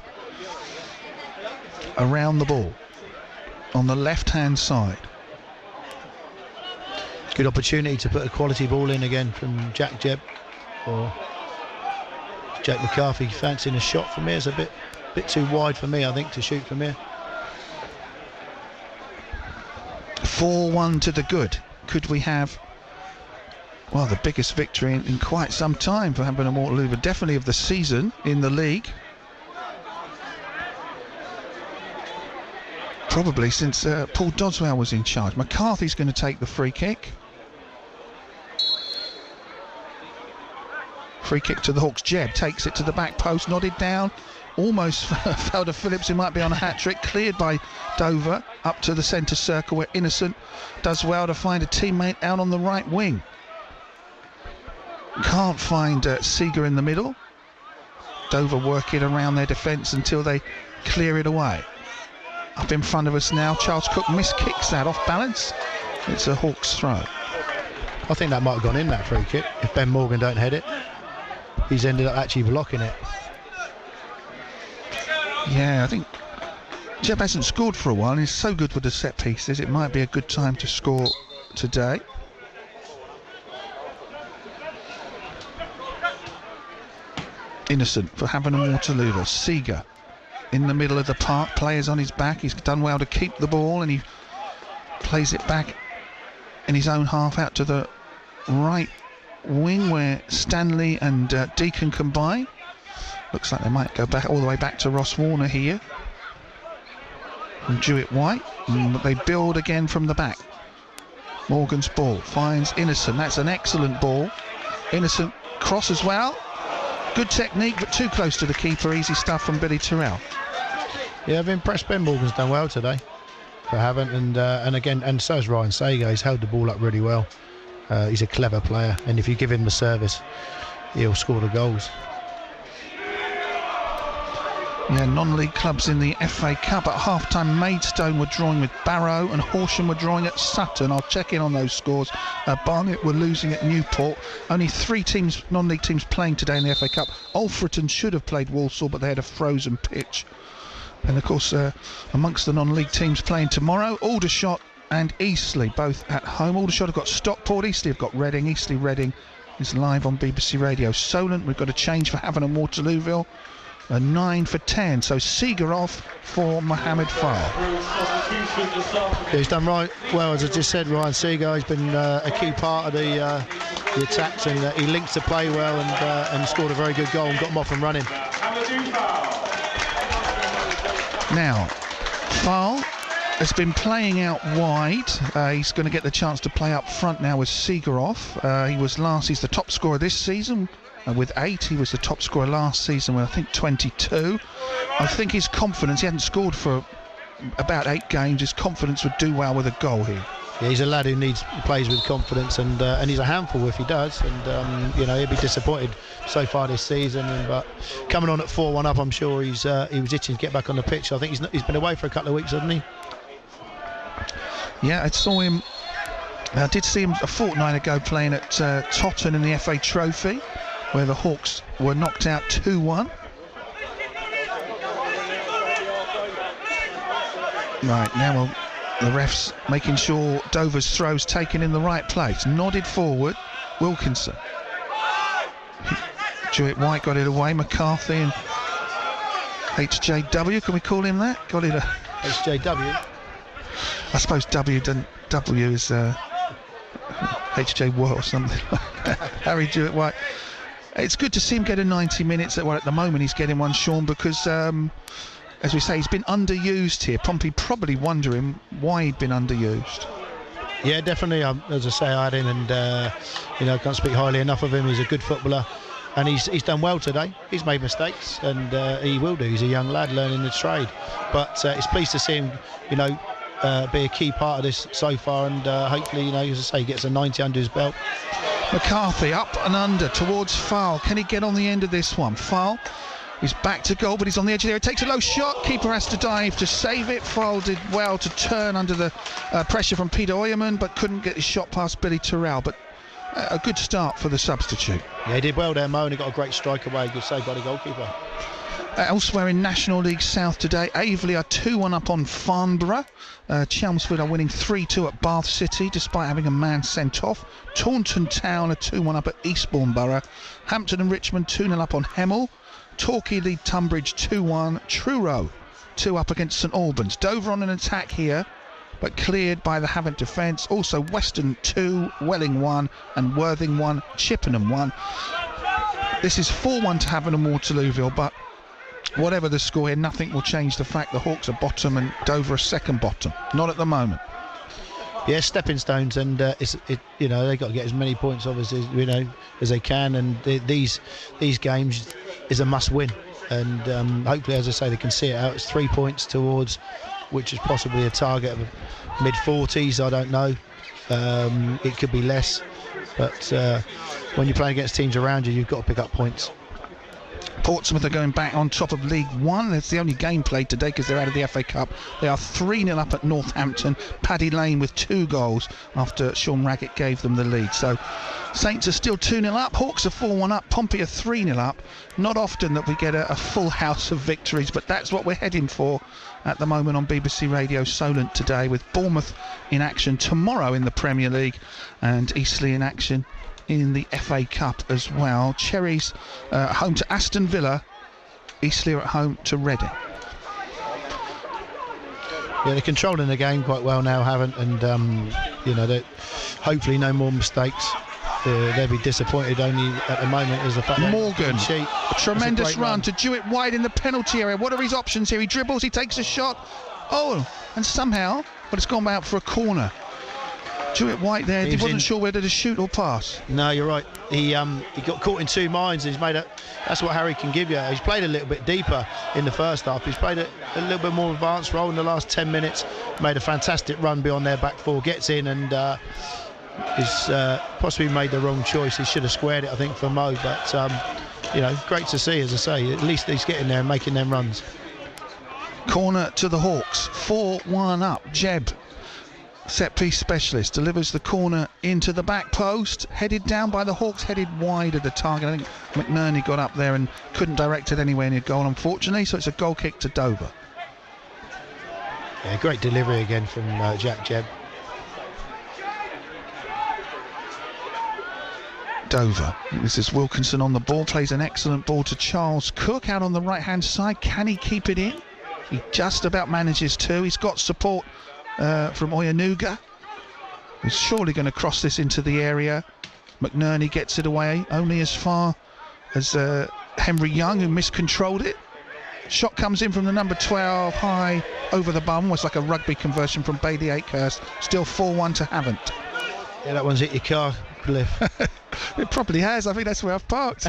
around the ball on the left-hand side. Good opportunity to put a quality ball in again from Jack Jebb, or Jack McCarthy fancying a shot from here. It's a bit too wide for me, I think, to shoot from here. 4-1 to the good. Could we have, well, the biggest victory in quite some time for Havant and Waterlooville, definitely of the season in the league. Probably since Paul Doswell was in charge. McCarthy's going to take the free kick. Free kick to the Hawks. Jebb takes it to the back post, nodded down, almost fell to Phillips, who might be on a hat-trick. Cleared by Dover, up to the centre circle where Innocent does well to find a teammate out on the right wing. Can't find Seeger in the middle. Dover working around their defence until they clear it away. Up in front of us now, Charles Cook miskicks that off balance. It's a Hawks throw. I think that might have gone in, that free kick, if Ben Morgan don't head it. He's ended up actually blocking it. Yeah, I think Jebb hasn't scored for a while, and he's so good with the set pieces. It might be a good time to score today. Innocent for Havant and Waterlooville. Seeger in the middle of the park, players on his back. He's done well to keep the ball, and he plays it back in his own half out to the right wing where Stanley and Deacon combine. Looks like they might go back all the way back to Ross Warner here and Jewett White, but they build again from the back. Morgan's ball finds Innocent. That's an excellent ball. Innocent cross as well. Good technique, but too close to the keeper. Easy stuff from Billy Terrell. Yeah, I've been impressed. Ben Morgan's done well today for Havant, and again, and so has Ryan Sager. He's held the ball up really well. He's a clever player, and if you give him the service, he'll score the goals. Yeah, non-league clubs in the FA Cup at half-time. Maidstone were drawing with Barrow and Horsham were drawing at Sutton. I'll check in on those scores. Barnet were losing at Newport. Only 3 teams, non-league teams, playing today in the FA Cup. Alfreton should have played Walsall, but they had a frozen pitch. And of course, amongst the non-league teams playing tomorrow, Aldershot and Eastleigh, both at home. Aldershot have got Stockport, Eastleigh have got Reading. Eastleigh-Reading is live on BBC Radio. Solent, we've got a change for Havant and Waterlooville. A 9 for 10, so Seeger off for Mohamed Fall. Yeah, he's done right well, as I just said. Ryan Seeger has been a key part of the attacks, and he linked the play well and scored a very good goal and got them off and running. Now, Fall has been playing out wide. He's going to get the chance to play up front now with Seeger off. He's the top scorer this season. With 8, he was the top scorer last season with I think 22. I think his confidence, he hadn't scored for about 8 games, his confidence would do well with a goal here. Yeah, he's a lad who plays with confidence, and he's a handful if he does, and he'll be disappointed so far this season, but coming on at 4-1 up, I'm sure he was itching to get back on the pitch. I think he's been away for a couple of weeks, hasn't he? Yeah, I did see him a fortnight ago playing at Totton in the FA Trophy, where the Hawks were knocked out 2-1. Right, now the ref's making sure Dover's throw's taken in the right place. Nodded forward, Wilkinson. Jewett White got it away, McCarthy and HJW, can we call him that? Got it HJW. I suppose W is HJ Watt or something like that. Harry Jewett White. It's good to see him get a 90 minutes. Well, at the moment he's getting one, Sean, because as we say, he's been underused here. Pompey probably wondering why he'd been underused. Yeah, definitely. As I say, I had him, and I can't speak highly enough of him. He's a good footballer, and he's done well today. He's made mistakes, and he will do. He's a young lad learning the trade, but it's pleased to see him, be a key part of this so far, and hopefully, as I say, he gets a 90 under his belt. McCarthy up and under towards Fowl. Can he get on the end of this one? Fowl is back to goal, but he's on the edge of there. It takes a low shot. Keeper has to dive to save it. Fowl did well to turn under the pressure from Peter Oyerman, but couldn't get his shot past Billy Terrell. But a good start for the substitute. Yeah, he did well there, Mo, and he got a great strike away. Good save by the goalkeeper. Elsewhere in National League South today, Aveley are 2-1 up on Farnborough. Chelmsford are winning 3-2 at Bath City despite having a man sent off. Taunton Town are 2-1 up at Eastbourne Borough. Hampton and Richmond 2-0 up on Hemel. Torquay lead Tunbridge 2-1. Truro 2 up against St Albans. Dover on an attack here, but cleared by the Havant defence. Also Weston 2, Welling 1 and Worthing 1, Chippenham 1. This is 4-1 to Havant and Waterlooville, but whatever the score here, nothing will change the fact the Hawks are bottom and Dover are second bottom. Not at the moment. Yeah, stepping stones, and they've got to get as many points obviously as they can, and these games is a must win, and hopefully, as I say, they can see it out. It's 3 points towards which is possibly a target of mid-40s. I don't know, it could be less, but when you're playing against teams around you, you've got to pick up points. Portsmouth are going back on top of League One. It's the only game played today because they're out of the FA Cup. They are 3-0 up at Northampton. Paddy Lane with 2 goals after Sean Raggett gave them the lead. So Saints are still 2-0 up. Hawks are 4-1 up. Pompey are 3-0 up. Not often that we get a full house of victories, but that's what we're heading for at the moment on BBC Radio Solent today, with Bournemouth in action tomorrow in the Premier League and Eastleigh in action in the FA Cup as well. Cherries home to Aston Villa. Eastleigh are at home to Reading. Yeah, they're controlling the game quite well now, Havant, and hopefully no more mistakes. They'll be disappointed only at the moment is the fact that Morgan, a tremendous run to Jewett White in the penalty area. What are his options here? He dribbles, he takes a shot. Oh, and somehow, but it's gone out for a corner. Jewett White there, he wasn't sure whether to shoot or pass. No, you're right. He got caught in 2 minds. That's what Harry can give you. He's played a little bit deeper in the first half. He's played a little bit more advanced role in the last 10 minutes. Made a fantastic run beyond their back 4. Gets in and he's possibly made the wrong choice. He should have squared it, I think, for Mo. But great to see, as I say. At least he's getting there and making them runs. Corner to the Hawks. 4-1 up. Jeb, set piece specialist, delivers the corner into the back post, headed down by the Hawks, headed wide of the target. I think McNerney got up there and couldn't direct it anywhere near goal, unfortunately, so it's a goal kick to Dover. Yeah, great delivery again from Jack Jebb. Dover, this is Wilkinson on the ball, plays an excellent ball to Charles Cook out on the right hand side. Can he keep it in? He just about manages to. He's got support from Oyanuga. He's surely going to cross this into the area. McNerney gets it away only as far as Henry Young, who miscontrolled it. Shot comes in from the number 12, high over the bum. Was like a rugby conversion from Bailey Akehurst. Still 4-1 to Havant. Yeah, that one's hit your car, Cliff. It probably has. I think that's where I've parked.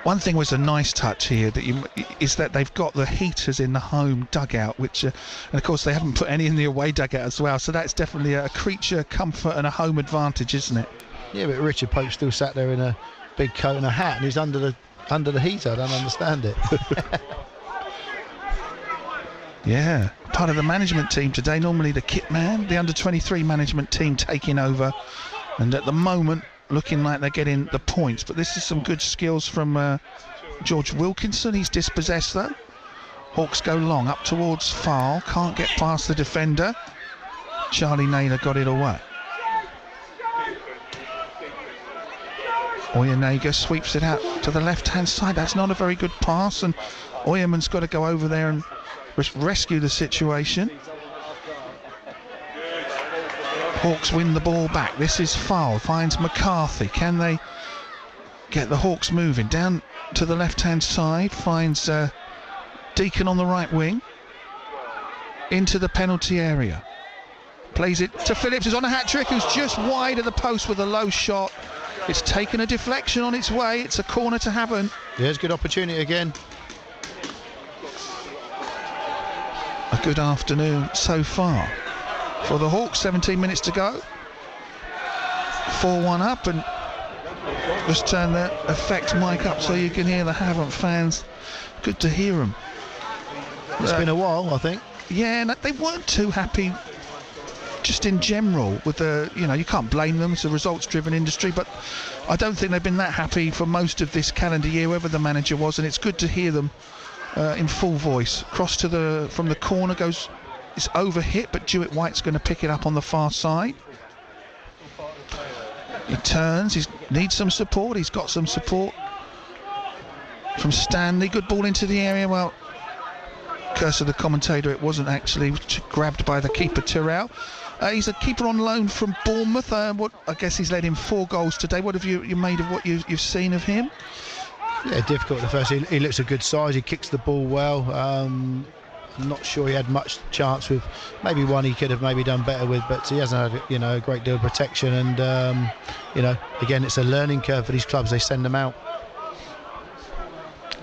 One thing was a nice touch here is that they've got the heaters in the home dugout, which, and of course they haven't put any in the away dugout as well. So that's definitely a creature comfort and a home advantage, isn't it? Yeah, but Richard Pope still sat there in a big coat and a hat, and he's under the heater. I don't understand it. Yeah, part of the management team today. Normally the kit man, the under-23 management team taking over, and at the moment looking like they're getting the points. But this is some good skills from George Wilkinson. He's dispossessed though. Hawks go long up towards Farl, can't get past the defender. Charlie Naylor got it away. Oyonega sweeps it out to the left hand side. That's not a very good pass, and Oyerman's got to go over there and rescue the situation. Hawks win the ball back. This is Farl, finds McCarthy. Can they get the Hawks moving? Down to the left hand side, finds Deacon on the right wing. Into the penalty area. Plays it to Phillips, who's on a hat-trick, who's just wide of the post with a low shot. It's taken a deflection on its way. It's a corner to Havant. There's good opportunity again. A good afternoon so far for the Hawks. 17 minutes to go. 4-1 up, and just turn the effects mic up so you can hear the Havant fans. Good to hear them. It's been a while, I think. Yeah, and they weren't too happy just in general with the, you can't blame them. It's a results-driven industry, but I don't think they've been that happy for most of this calendar year, whoever the manager was, and it's good to hear them in full voice. Cross to from the corner goes, it's over hit, but Jewett White's going to pick it up on the far side. He turns, he needs some support, he's got some support from Stanley. Good ball into the area. Well, curse of the commentator, it wasn't actually grabbed by the keeper, Tyrrell. He's a keeper on loan from Bournemouth. I guess he's led in 4 goals today. What have you made of what you've seen of him? Yeah, difficult at first. He looks a good size. He kicks the ball well. I'm not sure he had much chance with. Maybe one he could have maybe done better with, but he hasn't had a great deal of protection. And again, it's a learning curve for these clubs. They send them out.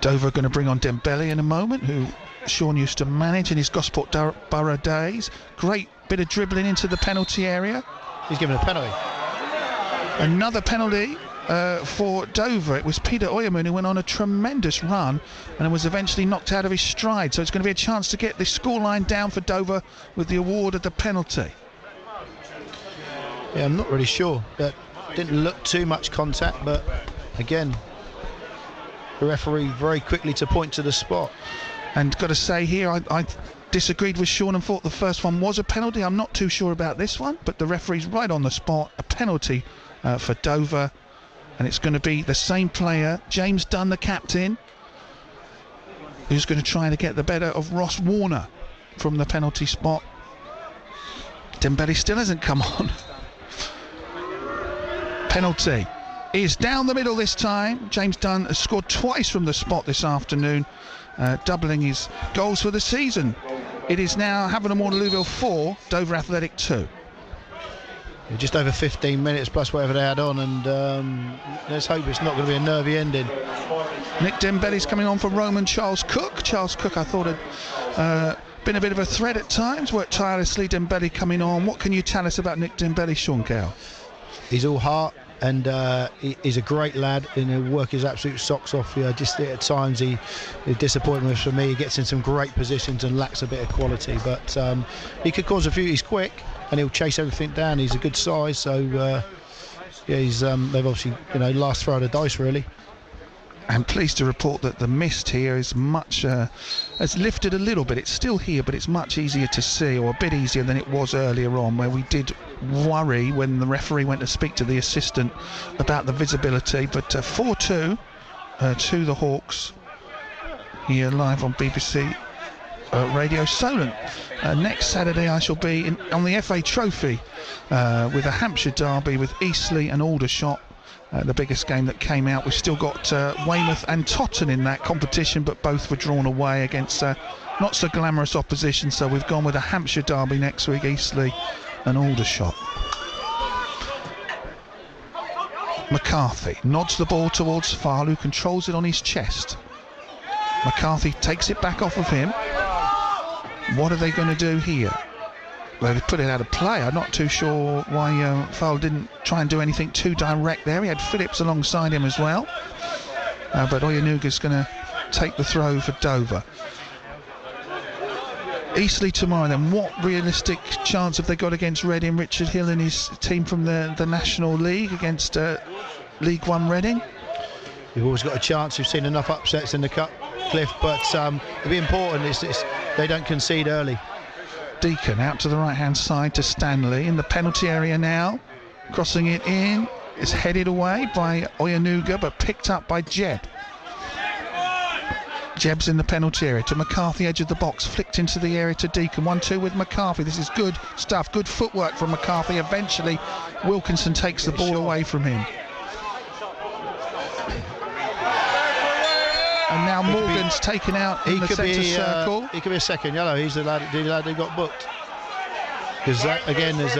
Dover are going to bring on Dembele in a moment, who Sean used to manage in his Gosport Borough days. Great bit of dribbling into the penalty area. He's given a penalty. Another penalty for Dover. It was Peter Oyerman who went on a tremendous run and was eventually knocked out of his stride. So it's going to be a chance to get the scoreline down for Dover with the award of the penalty. Yeah, I'm not really sure. That didn't look too much contact, but again, the referee very quickly to point to the spot. And got to say here, I disagreed with Sean and thought the first one was a penalty. I'm not too sure about this one, but the referee's right on the spot. A penalty for Dover, and it's going to be the same player, James Dunn, the captain, who's going to try to get the better of Ross Warner from the penalty spot. Dembele still hasn't come on. Penalty is down the middle this time. James Dunn has scored twice from the spot this afternoon, doubling his goals for the season. It is now Havant and Waterlooville 4, Dover Athletic 2. Just over 15 minutes plus whatever they had on, and let's hope it's not going to be a nervy ending. Nick Dembele's coming on for Roman Charles Cook. Charles Cook, I thought, had been a bit of a threat at times, worked tirelessly. Dembele coming on. What can you tell us about Nick Dembele, Sean Gale? He's all heart, and he's a great lad, and he'll work his absolute socks off. Just at times he disappointment for me. He gets in some great positions and lacks a bit of quality, but he could cause a few. He's quick and he'll chase everything down. He's a good size, so he's they've obviously last throw of the dice really. I'm pleased to report that the mist here is much has lifted a little bit. It's still here, but it's much easier to see, or a bit easier than it was earlier on, where we did worry when the referee went to speak to the assistant about the visibility. But 4-2 to the Hawks here live on BBC Radio Solent. Next Saturday I shall be on the FA Trophy with a Hampshire derby with Eastleigh and Aldershot. The biggest game that came out. We've still got Weymouth and Totton in that competition, but both were drawn away against not so glamorous opposition, so we've gone with a Hampshire derby next week, Eastleigh and Aldershot. McCarthy nods the ball towards Farl, who controls it on his chest. McCarthy takes it back off of him. What are they going to do here? They put it out of play. I'm not too sure why Farl didn't try and do anything too direct there. He had Phillips alongside him as well. But Oyenuga's going to take the throw for Dover. Eastleigh tomorrow then. What realistic chance have they got against Reading? Richard Hill and his team from the National League against League One Reading? You've always got a chance. You've seen enough upsets in the Cup. Cliff, but it'll be important they don't concede early. Deacon out to the right-hand side to Stanley in the penalty area now, crossing it in. It's headed away by Oyanuga, but picked up by Jeb. Jeb's in the penalty area to McCarthy, edge of the box, flicked into the area to Deacon. 1-2 with McCarthy. This is good stuff, good footwork from McCarthy. Eventually, Wilkinson takes the ball away from him. And now Morgan's taken out in the centre circle. He could be a second yellow. He's the lad who got booked. Because that, again, is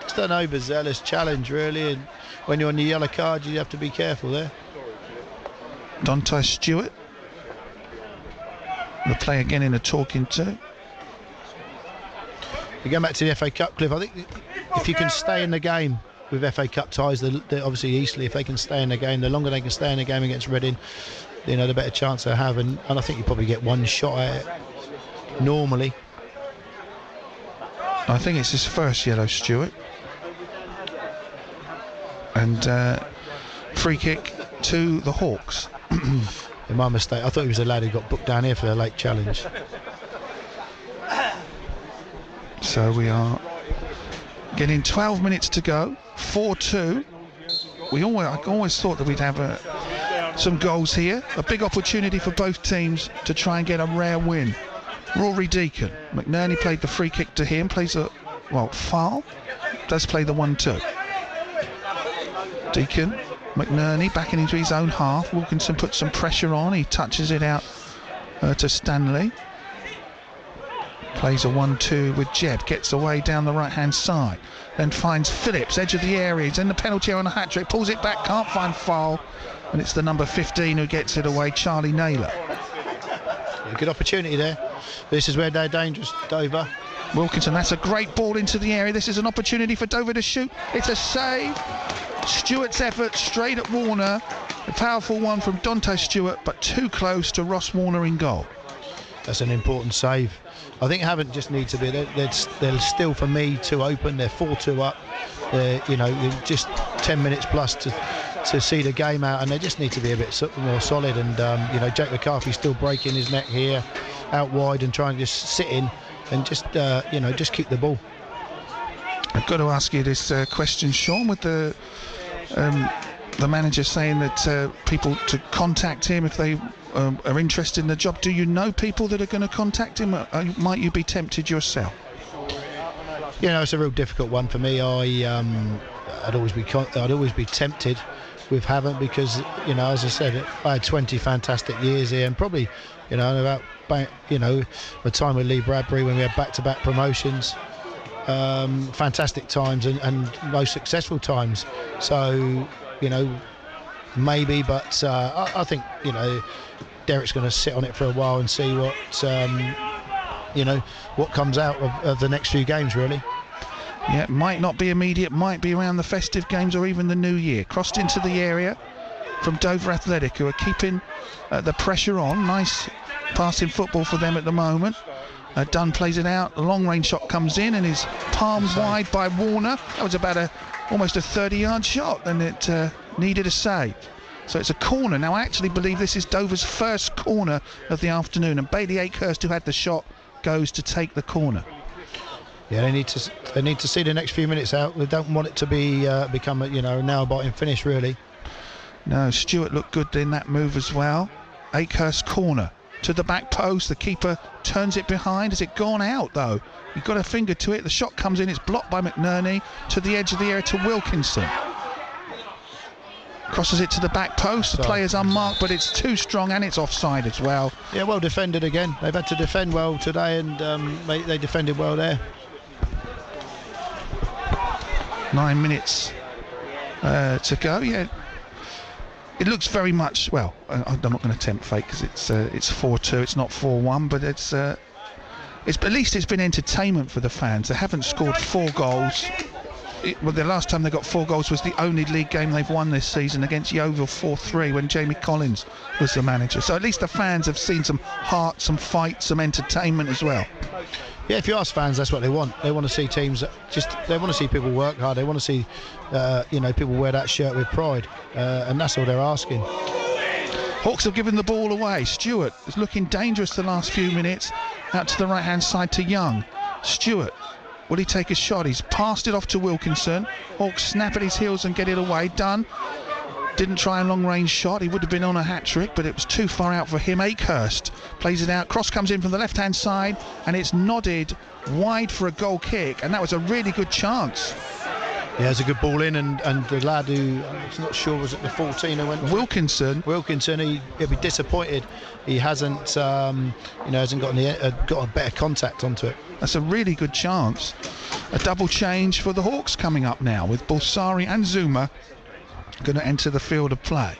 just an overzealous challenge, really. And when you're on the yellow card, you have to be careful there. Dante Stewart. The play again in a talking to. You go back to the FA Cup, Cliff. I think if you can stay in the game with FA Cup ties, obviously Eastleigh, if they can stay in the game, the longer they can stay in the game against Reading, you know, the better chance they have. And I think you probably get one shot at it normally. I think it's his first yellow, Stewart. And free kick to the Hawks. My mistake. I thought he was a lad who got booked down here for the late challenge. So we are getting 12 minutes to go. 4-2. I always thought that we'd have some goals here. A big opportunity for both teams to try and get a rare win. Rory Deacon. McNerney played the free kick to him. Plays a foul. Does play the 1-2. Deacon. McNerney backing into his own half. Wilkinson puts some pressure on. He touches it out to Stanley. Plays a 1-2 with Jeb. Gets away down the right-hand side. Then finds Phillips, edge of the area. He's in the penalty area on a hat-trick. Pulls it back, can't find foul. And it's the number 15 who gets it away, Charlie Naylor. A good opportunity there. This is where they're dangerous, Dover. Wilkinson, that's a great ball into the area. This is an opportunity for Dover to shoot. It's a save. Stewart's effort straight at Warner. A powerful one from Dante Stewart, but too close to Ross Warner in goal. That's an important save. I think Havant just need to be. They're still, for me, too open. They're 4-2 up. They're just 10 minutes plus to see the game out, and they just need to be a bit more solid. And Jack McCarthy's still breaking his neck here, out wide, and trying to just sit in and just keep the ball. I've got to ask you this question, Sean, with the manager saying that people to contact him if they are interested in the job. Do you know people that are going to contact him? Might you be tempted yourself? It's a real difficult one for me. I'd always be tempted with Havant because, as I said, I had 20 fantastic years here, and probably, the time with Lee Bradbury when we had back-to-back promotions. Fantastic times and most successful times. So, maybe, but I think, Derek's going to sit on it for a while and see what comes out of the next few games, really. Yeah, it might not be immediate, might be around the festive games or even the new year. Crossed into the area from Dover Athletic, who are keeping the pressure on. Nice passing football for them at the moment. Dunn plays it out, a long range shot comes in and is palmed wide by Warner. That was about almost a 30-yard shot, and it needed a save. So it's a corner. Now I actually believe this is Dover's first corner of the afternoon, and Bailey Akehurst, who had the shot, goes to take the corner. Yeah, they need to see the next few minutes out. They don't want it to become a nail-biting finish, really. No, Stewart looked good in that move as well. Akehurst corner to the back post. The keeper turns it behind. Has it gone out though? He got a finger to it. The shot comes in. It's blocked by McNerney to the edge of the area to Wilkinson. Crosses it to the back post. The player's unmarked, but it's too strong and it's offside as well. Yeah, well defended again. They've had to defend well today, and they defended well there. 9 minutes to go. Yeah, it looks very much. Well, I'm not going to tempt fate because it's 4-2. It's not 4-1, but it's at least it's been entertainment for the fans. They haven't scored 4 goals. The last time they got 4 goals was the only league game they've won this season against Yeovil 4-3 when Jamie Collins was the manager. So at least the fans have seen some heart, some fight, some entertainment as well. Yeah, if you ask fans, that's what they want. They want to see teams they want to see people work hard. They want to see people wear that shirt with pride, and that's all they're asking. Hawks have given the ball away. Stewart is looking dangerous the last few minutes. Out to the right-hand side to Young. Stewart, will he take a shot? He's passed it off to Wilkinson. Hawks snap at his heels and get it away. Dunn didn't try a long-range shot. He would have been on a hat-trick, but it was too far out for him. Akehurst plays it out. Cross comes in from the left-hand side, and it's nodded wide for a goal kick, and that was a really good chance. Yeah, it's a good ball in, and the lad who I'm not sure was it the 14 who went. Wilkinson, he'll be disappointed. He hasn't, hasn't got a better contact onto it. That's a really good chance. A double change for the Hawks coming up now with Bulsari and Zuma going to enter the field of play.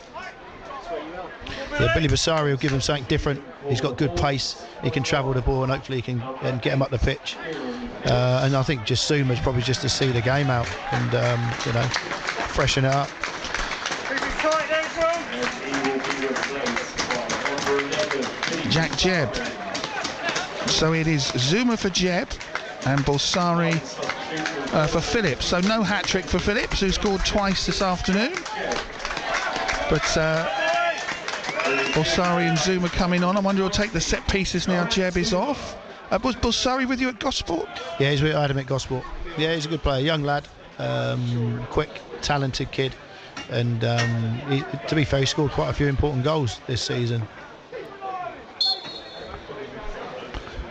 Yeah, Billy Bulsari will give him something different. He's got good pace. He can travel the ball, and hopefully he can get him up the pitch. And I think just Zuma's probably just to see the game out and freshen it up. Jack Jebb. So it is Zuma for Jebb and Bulsari for Phillips. So no hat-trick for Phillips, who scored twice this afternoon. But Bulsari and Zuma coming on. I wonder who'll take the set pieces now Jebb is off. Was Bulsari with you at Gosport? Yeah, he's with Adam at Gosport. Yeah, he's a good player, young lad, quick, talented kid, and to be fair, he scored quite a few important goals this season.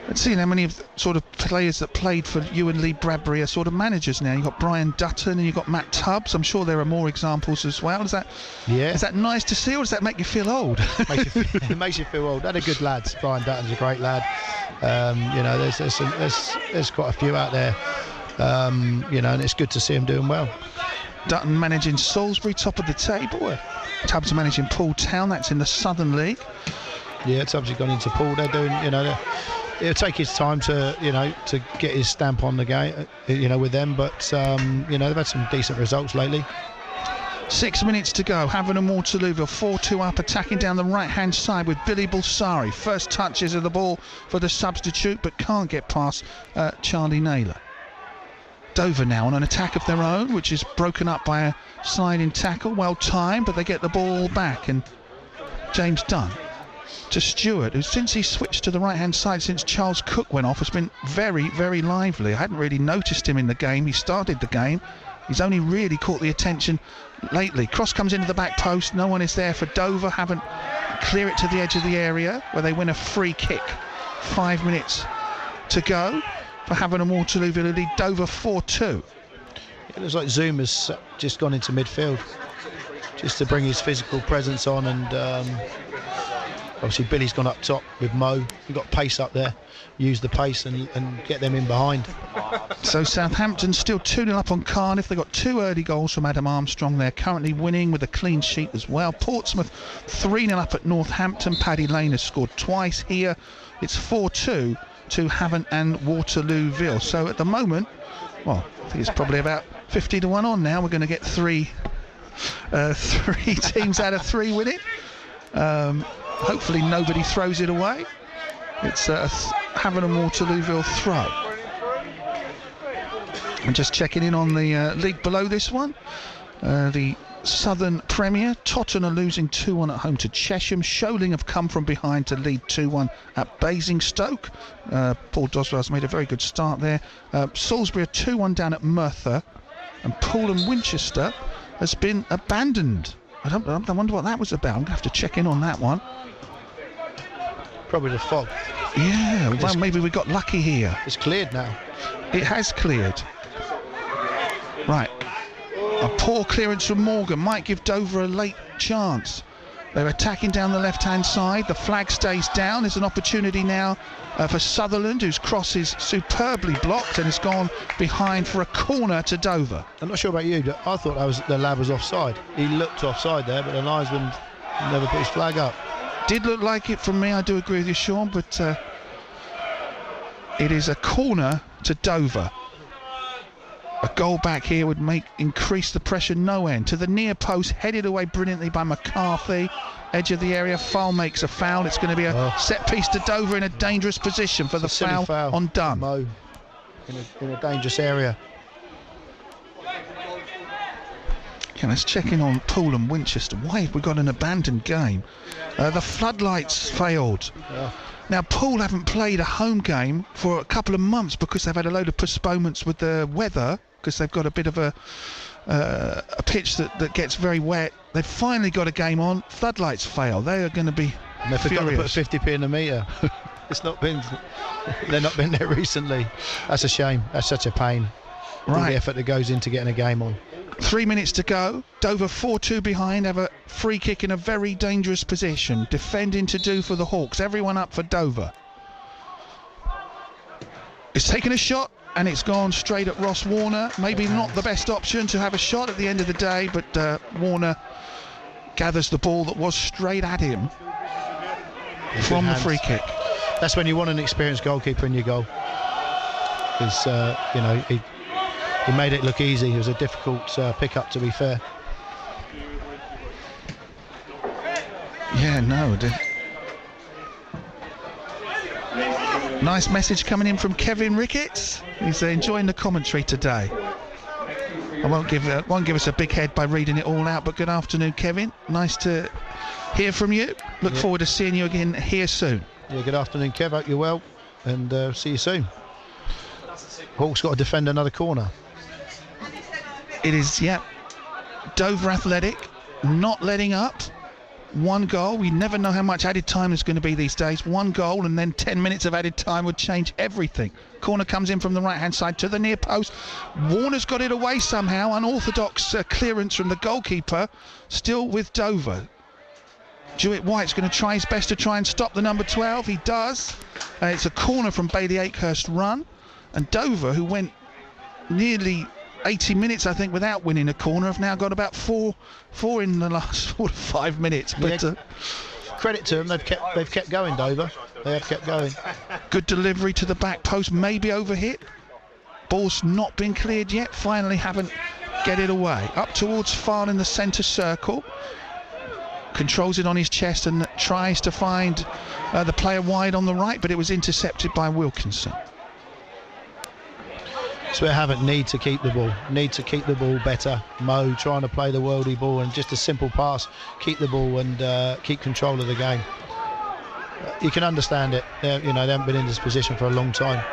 Let's see how many of the sort of players that played for you and Lee Bradbury are sort of managers now. You've got Brian Dutton and you've got Matt Tubbs. I'm sure there are more examples as well. Is that nice to see, or does that make you feel old? It makes you feel old. They're good lads. Brian Dutton's a great lad. There's quite a few out there. And it's good to see him doing well. Dutton managing Salisbury, top of the table. Tubbs managing Poole Town. That's in the Southern League. Yeah, Tubbs has gone into Poole. They're doing, it'll take his time to get his stamp on the game, with them. But they've had some decent results lately. 6 minutes to go. Havant and Waterlooville 4-2 up, attacking down the right-hand side with Billy Bulsari. First touches of the ball for the substitute, but can't get past Charlie Naylor. Dover now on an attack of their own, which is broken up by a sliding tackle. Well timed, but they get the ball back, and James Dunn to Stewart, who since he switched to the right-hand side, since Charles Cook went off, has been very, very lively. I hadn't really noticed him in the game. He started the game. He's only really caught the attention lately. Cross comes into the back post. No one is there for Dover. Havant clear it to the edge of the area where they win a free kick. 5 minutes to go for Havant and Waterlooville, who lead Dover 4-2. It looks like Zuma's just gone into midfield just to bring his physical presence on, and obviously Billy's gone up top with Mo. We've got pace up there. Use the pace and get them in behind. So Southampton still 2-0 up on Cardiff. They got 2 early goals from Adam Armstrong. They're currently winning with a clean sheet as well. Portsmouth 3-0 up at Northampton. Paddy Lane has scored twice here. It's 4-2 to Havant and Waterlooville. So at the moment, I think it's probably about 50-1 on now. We're going to get three teams out of 3 winning. Hopefully nobody throws it away. It's a Havant and Waterlooville throw. I'm just checking in on the league below this one. The Southern Premier. Tottenham are losing 2-1 at home to Chesham. Sholing have come from behind to lead 2-1 at Basingstoke. Paul Doswell's made a very good start there. Salisbury are 2-1 down at Merthyr. And Poole and Winchester has been abandoned. I wonder what that was about. I'm going to have to check in on that one. Probably the fog. Yeah, well, maybe we got lucky here. It's cleared now. It has cleared. Right. A poor clearance from Morgan might give Dover a late chance. They're attacking down the left-hand side. The flag stays down. There's an opportunity now for Sutherland, whose cross is superbly blocked and has gone behind for a corner to Dover. I'm not sure about you, but I thought the lad was offside. He looked offside there, but the linesman never put his flag up. Did look like it from me, I do agree with you, Sean, but it is a corner to Dover. A goal back here would increase the pressure no end. To the near post, headed away brilliantly by McCarthy. Edge of the area, Foul makes a foul. It's going to be a set piece to Dover in a dangerous position for the foul on Dunn. Mo in a dangerous area. Okay, let's check in on Poole and Winchester. Why have we got an abandoned game? The floodlights failed. Yeah. Now, Poole haven't played a home game for a couple of months because they've had a load of postponements with the weather, because they've got a bit of a pitch that gets very wet. They've finally got a game on. Floodlights fail. They are going to be And they forgot to put furious. 50p in the meter. They've not been there recently. That's a shame. That's such a pain. All Right. the effort that goes into getting a game on. 3 minutes to go. Dover 4-2 behind, have a free kick in a very dangerous position. Defending to do for the Hawks. Everyone up for Dover. It's taken a shot and it's gone straight at Ross Warner. Maybe not the best option to have a shot at the end of the day, but Warner gathers the ball that was straight at him from the free kick. That's when you want an experienced goalkeeper in your goal. Because, you know, he made it look easy. It was a difficult pick-up, to be fair. Yeah, no. Nice message coming in from Kevin Ricketts. He's enjoying the commentary today. I won't give us a big head by reading it all out, but good afternoon, Kevin. Nice to hear from you. Look forward to seeing you again here soon. Yeah, good afternoon, Kev. Hope you're well, and see you soon. Hawks got to defend another corner. It is, Dover Athletic not letting up. One goal. We never know how much added time there's going to be these days. One goal and then 10 minutes of added time would change everything. Corner comes in from the right-hand side to the near post. Warner's got it away somehow. Unorthodox clearance from the goalkeeper. Still with Dover. Jewett White's going to try his best to try and stop the number 12. He does. It's a corner from Bailey Akehurst run. And Dover, who went nearly 80 minutes, I think, without winning a corner, have now got about four in the last 4 to 5 minutes. But Credit to them, they've kept going, Dover. They have kept going. Good delivery to the back post, maybe overhit. Ball's not been cleared yet. Finally haven't get it away. Up towards Farn in the centre circle. Controls it on his chest and tries to find the player wide on the right, but it was intercepted by Wilkinson. So we Havant need to keep the ball better. Mo trying to play the worldly ball and just a simple pass, keep the ball and keep control of the game. You can understand it. They haven't been in this position for a long time.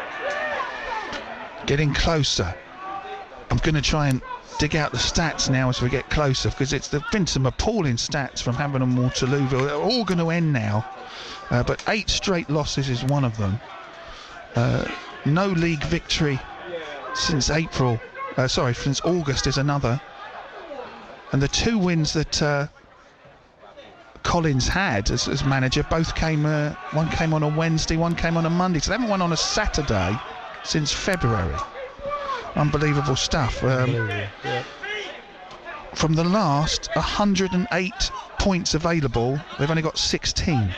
Getting closer. I'm going to try and dig out the stats now as we get closer, because there've been some appalling stats from Havant and Waterlooville. They're all going to end now, but 8 straight losses is one of them. No league victory since since August is another. And the 2 wins that Collins had as manager, both came, one came on a Wednesday, one came on a Monday, so they haven't won on a Saturday since February. Unbelievable stuff. From the last 108 points available, they've only got 16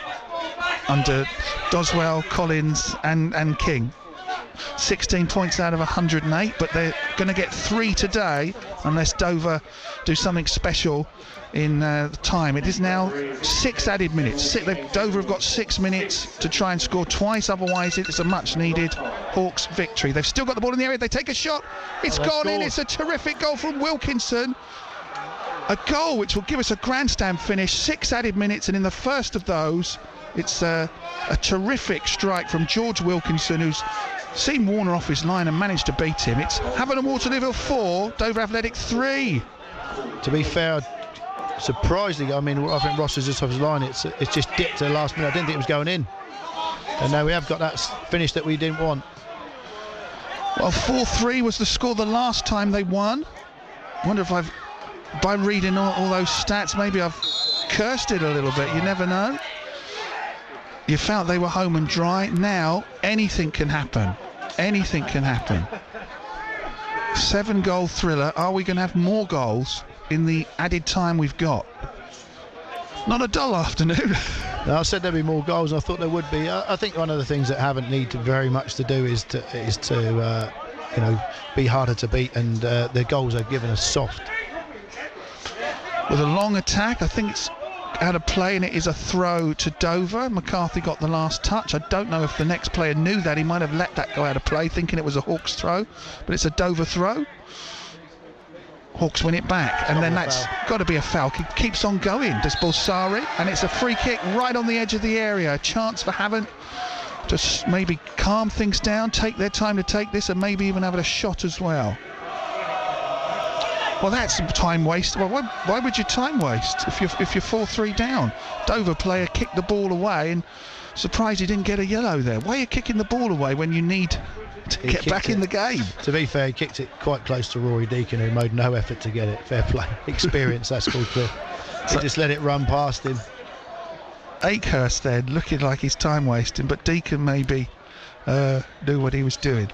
under Doswell, Collins and King. 16 points out of 108, but they're going to get 3 today unless Dover do something special in the time. It is now 6 added minutes. Dover have got 6 minutes to try and score twice, otherwise it's a much needed Hawks victory. They've still got the ball in the area, they take a shot, it's gone in. It's a terrific goal from Wilkinson, a goal which will give us a grandstand finish. 6 added minutes, and in the first of those it's a terrific strike from George Wilkinson, who's seen Warner off his line and managed to beat him. It's Havant and Waterlooville 4, Dover Athletic 3. To be fair, surprisingly, I think Ross is just off his line. It's just dipped to the last minute. I didn't think it was going in. And now we have got that finish that we didn't want. Well, 4-3 was the score the last time they won. I wonder if by reading all those stats, maybe I've cursed it a little bit. You never know. You felt they were home and dry. Now anything can happen. Anything can happen. 7-goal thriller. Are we going to have more goals in the added time we've got? Not a dull afternoon. No, I said there'd be more goals, and I thought there would be. I think one of the things that Havant need to very much to do is to be harder to beat, and their goals are given us soft. With a long attack, I think it's out of play, and it is a throw to Dover. McCarthy got the last touch. I don't know if the next player knew that. He might have let that go out of play, thinking it was a Hawks throw, but it's a Dover throw. Hawks win it back, and then that's got to be a foul. Keeps on going, does Bulsari, and it's a free kick right on the edge of the area. A chance for Havant to maybe calm things down, take their time to take this, and maybe even have a shot as well. Well, that's some time waste. Well, why would you time waste if you're 4-3 down? Dover player kicked the ball away, and surprised he didn't get a yellow there. Why are you kicking the ball away when you need to get back in the game? To be fair, he kicked it quite close to Rory Deacon, who made no effort to get it. Fair play. Experience, that's called clear. He just let it run past him. Akehurst then, looking like he's time wasting, but Deacon maybe knew what he was doing.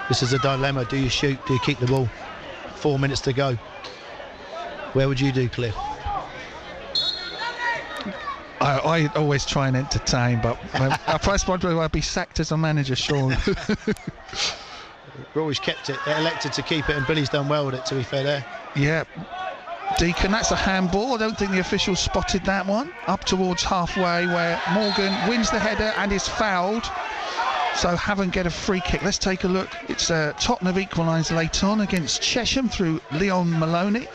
This is a dilemma. Do you shoot? Do you keep the ball? 4 minutes to go. Where would you do, Cliff? I always try and entertain, but I probably I'd be sacked as a manager, Sean. Rory's kept it, elected to keep it, and Billy's done well with it, to be fair there. Yeah. Deacon, that's a handball. I don't think the officials spotted that one. Up towards halfway, where Morgan wins the header and is fouled. So Havant get a free kick. Let's take a look. It's Tottenham have equalised late on against Chesham through Leon Maloney.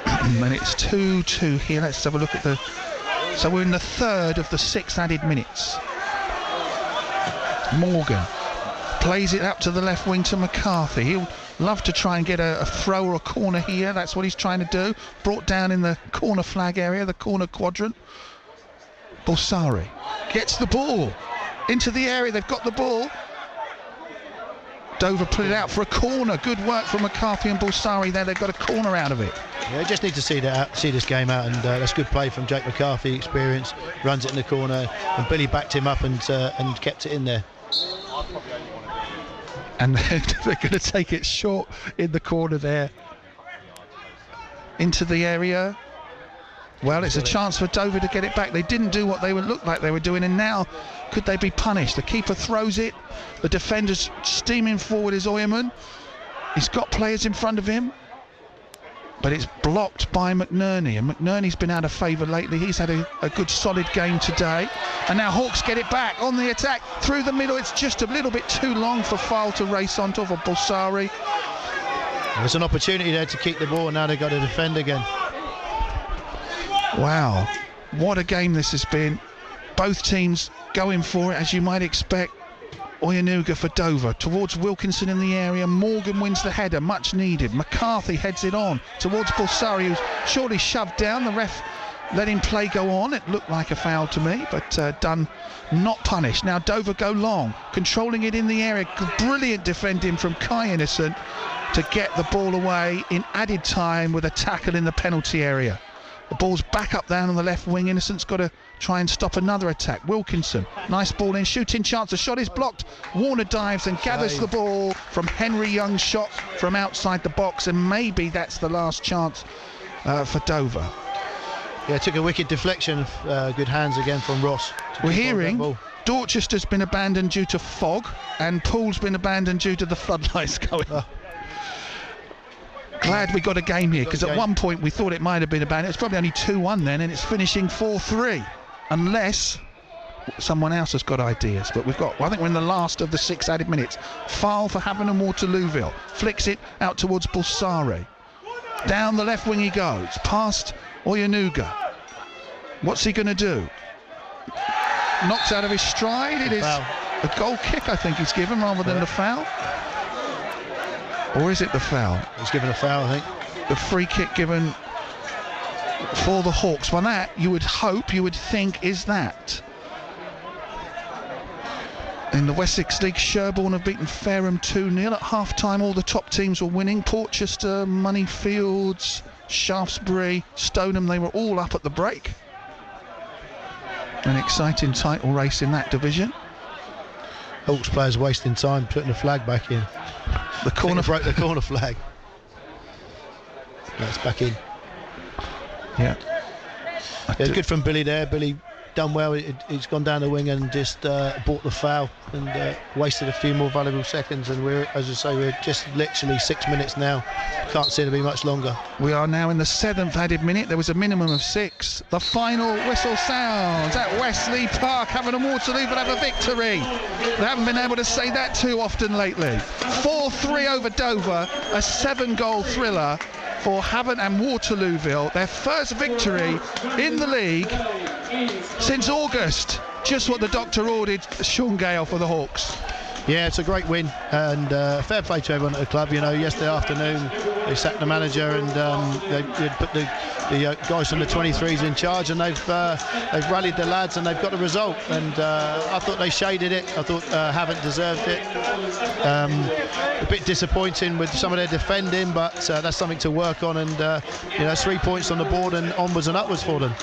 And it's 2-2 here. Let's have a look at the... So we're in the third of the 6 added minutes. Morgan plays it up to the left wing to McCarthy. He'll love to try and get a throw or a corner here. That's what he's trying to do. Brought down in the corner flag area, the corner quadrant. Bulsari gets the ball into the area. They've got the ball. Dover put it out for a corner. Good work from McCarthy and Bulsari there. They've got a corner out of it. Yeah, just need to see this game out, and that's good play from Jake McCarthy. Experience, runs it in the corner, and Billy backed him up and kept it in there. And they're going to take it short in the corner there. Into the area. Well, it's a chance for Dover to get it back. They didn't do what they would look like they were doing, and now could they be punished? The keeper throws it. The defender's steaming forward is Oyerman. He's got players in front of him, but it's blocked by McNerney, and McNerney's been out of favour lately. He's had a good solid game today, and now Hawks get it back on the attack through the middle. It's just a little bit too long for File to race onto, for Bulsari. There's an opportunity there to keep the ball, and now they've got to defend again. Wow, what a game this has been. Both teams going for it, as you might expect. Oyenuga for Dover, towards Wilkinson in the area. Morgan wins the header, much needed. McCarthy heads it on towards Bulsari, who's shortly shoved down. The ref let him play go on. It looked like a foul to me, but done, not punished. Now Dover go long, controlling it in the area. Brilliant defending from Kai Innocent to get the ball away in added time with a tackle in the penalty area. The ball's back up down on the left wing. Innocent's got to try and stop another attack. Wilkinson, nice ball in, shooting chance. The shot is blocked. Warner dives and gathers the ball from Henry Young's shot from outside the box, and maybe that's the last chance for Dover. Yeah, took a wicked deflection. Good hands again from Ross. We're hearing Dorchester's been abandoned due to fog, and Pool's been abandoned due to the floodlights going. Glad we got a game here, because at one point we thought it might have been abandoned. It's probably only 2-1 then, and it's finishing 4-3, unless someone else has got ideas. But I think we're in the last of the 6 added minutes. Foul for Havant and Waterlooville. Flicks it out towards Bulsari. Down the left wing he goes, past Oyenuga. What's he going to do? Knocks out of his stride. It is a goal kick, I think he's given, rather than the foul. Or is it the foul? He's given a foul, I think. The free kick given for the Hawks. Well, that you would hope, you would think, is that. In the Wessex League, Sherborne have beaten Fareham 2-0. At half-time, all the top teams were winning. Portchester, Moneyfields, Shaftesbury, Stoneham, they were all up at the break. An exciting title race in that division. Hawks players wasting time putting the flag back in. The corner broke the corner flag. That's back in. Yeah. Good from Billy there. Billy done well. It's gone down the wing and just bought the foul and wasted a few more valuable seconds. And we're, as I say, we're just literally 6 minutes now. Can't see it to be much longer. We are now in the 7th added minute. There was a minimum of 6. The final whistle sounds at Wesley Park. Havant and Waterlooville have a victory. They haven't been able to say that too often lately. 4-3 over Dover, a 7-goal thriller for Havant and Waterlooville. Their first victory in the league since August. Just what the doctor ordered Sean Gale for the Hawks. Yeah, it's a great win, and fair play to everyone at the club. You know, yesterday afternoon they sacked the manager and they put the guys from the 23s in charge, and they've rallied the lads and they've got the result. And I thought they shaded it. I thought Havant deserved it. A bit disappointing with some of their defending, but that's something to work on. And 3 points on the board and onwards and upwards for them.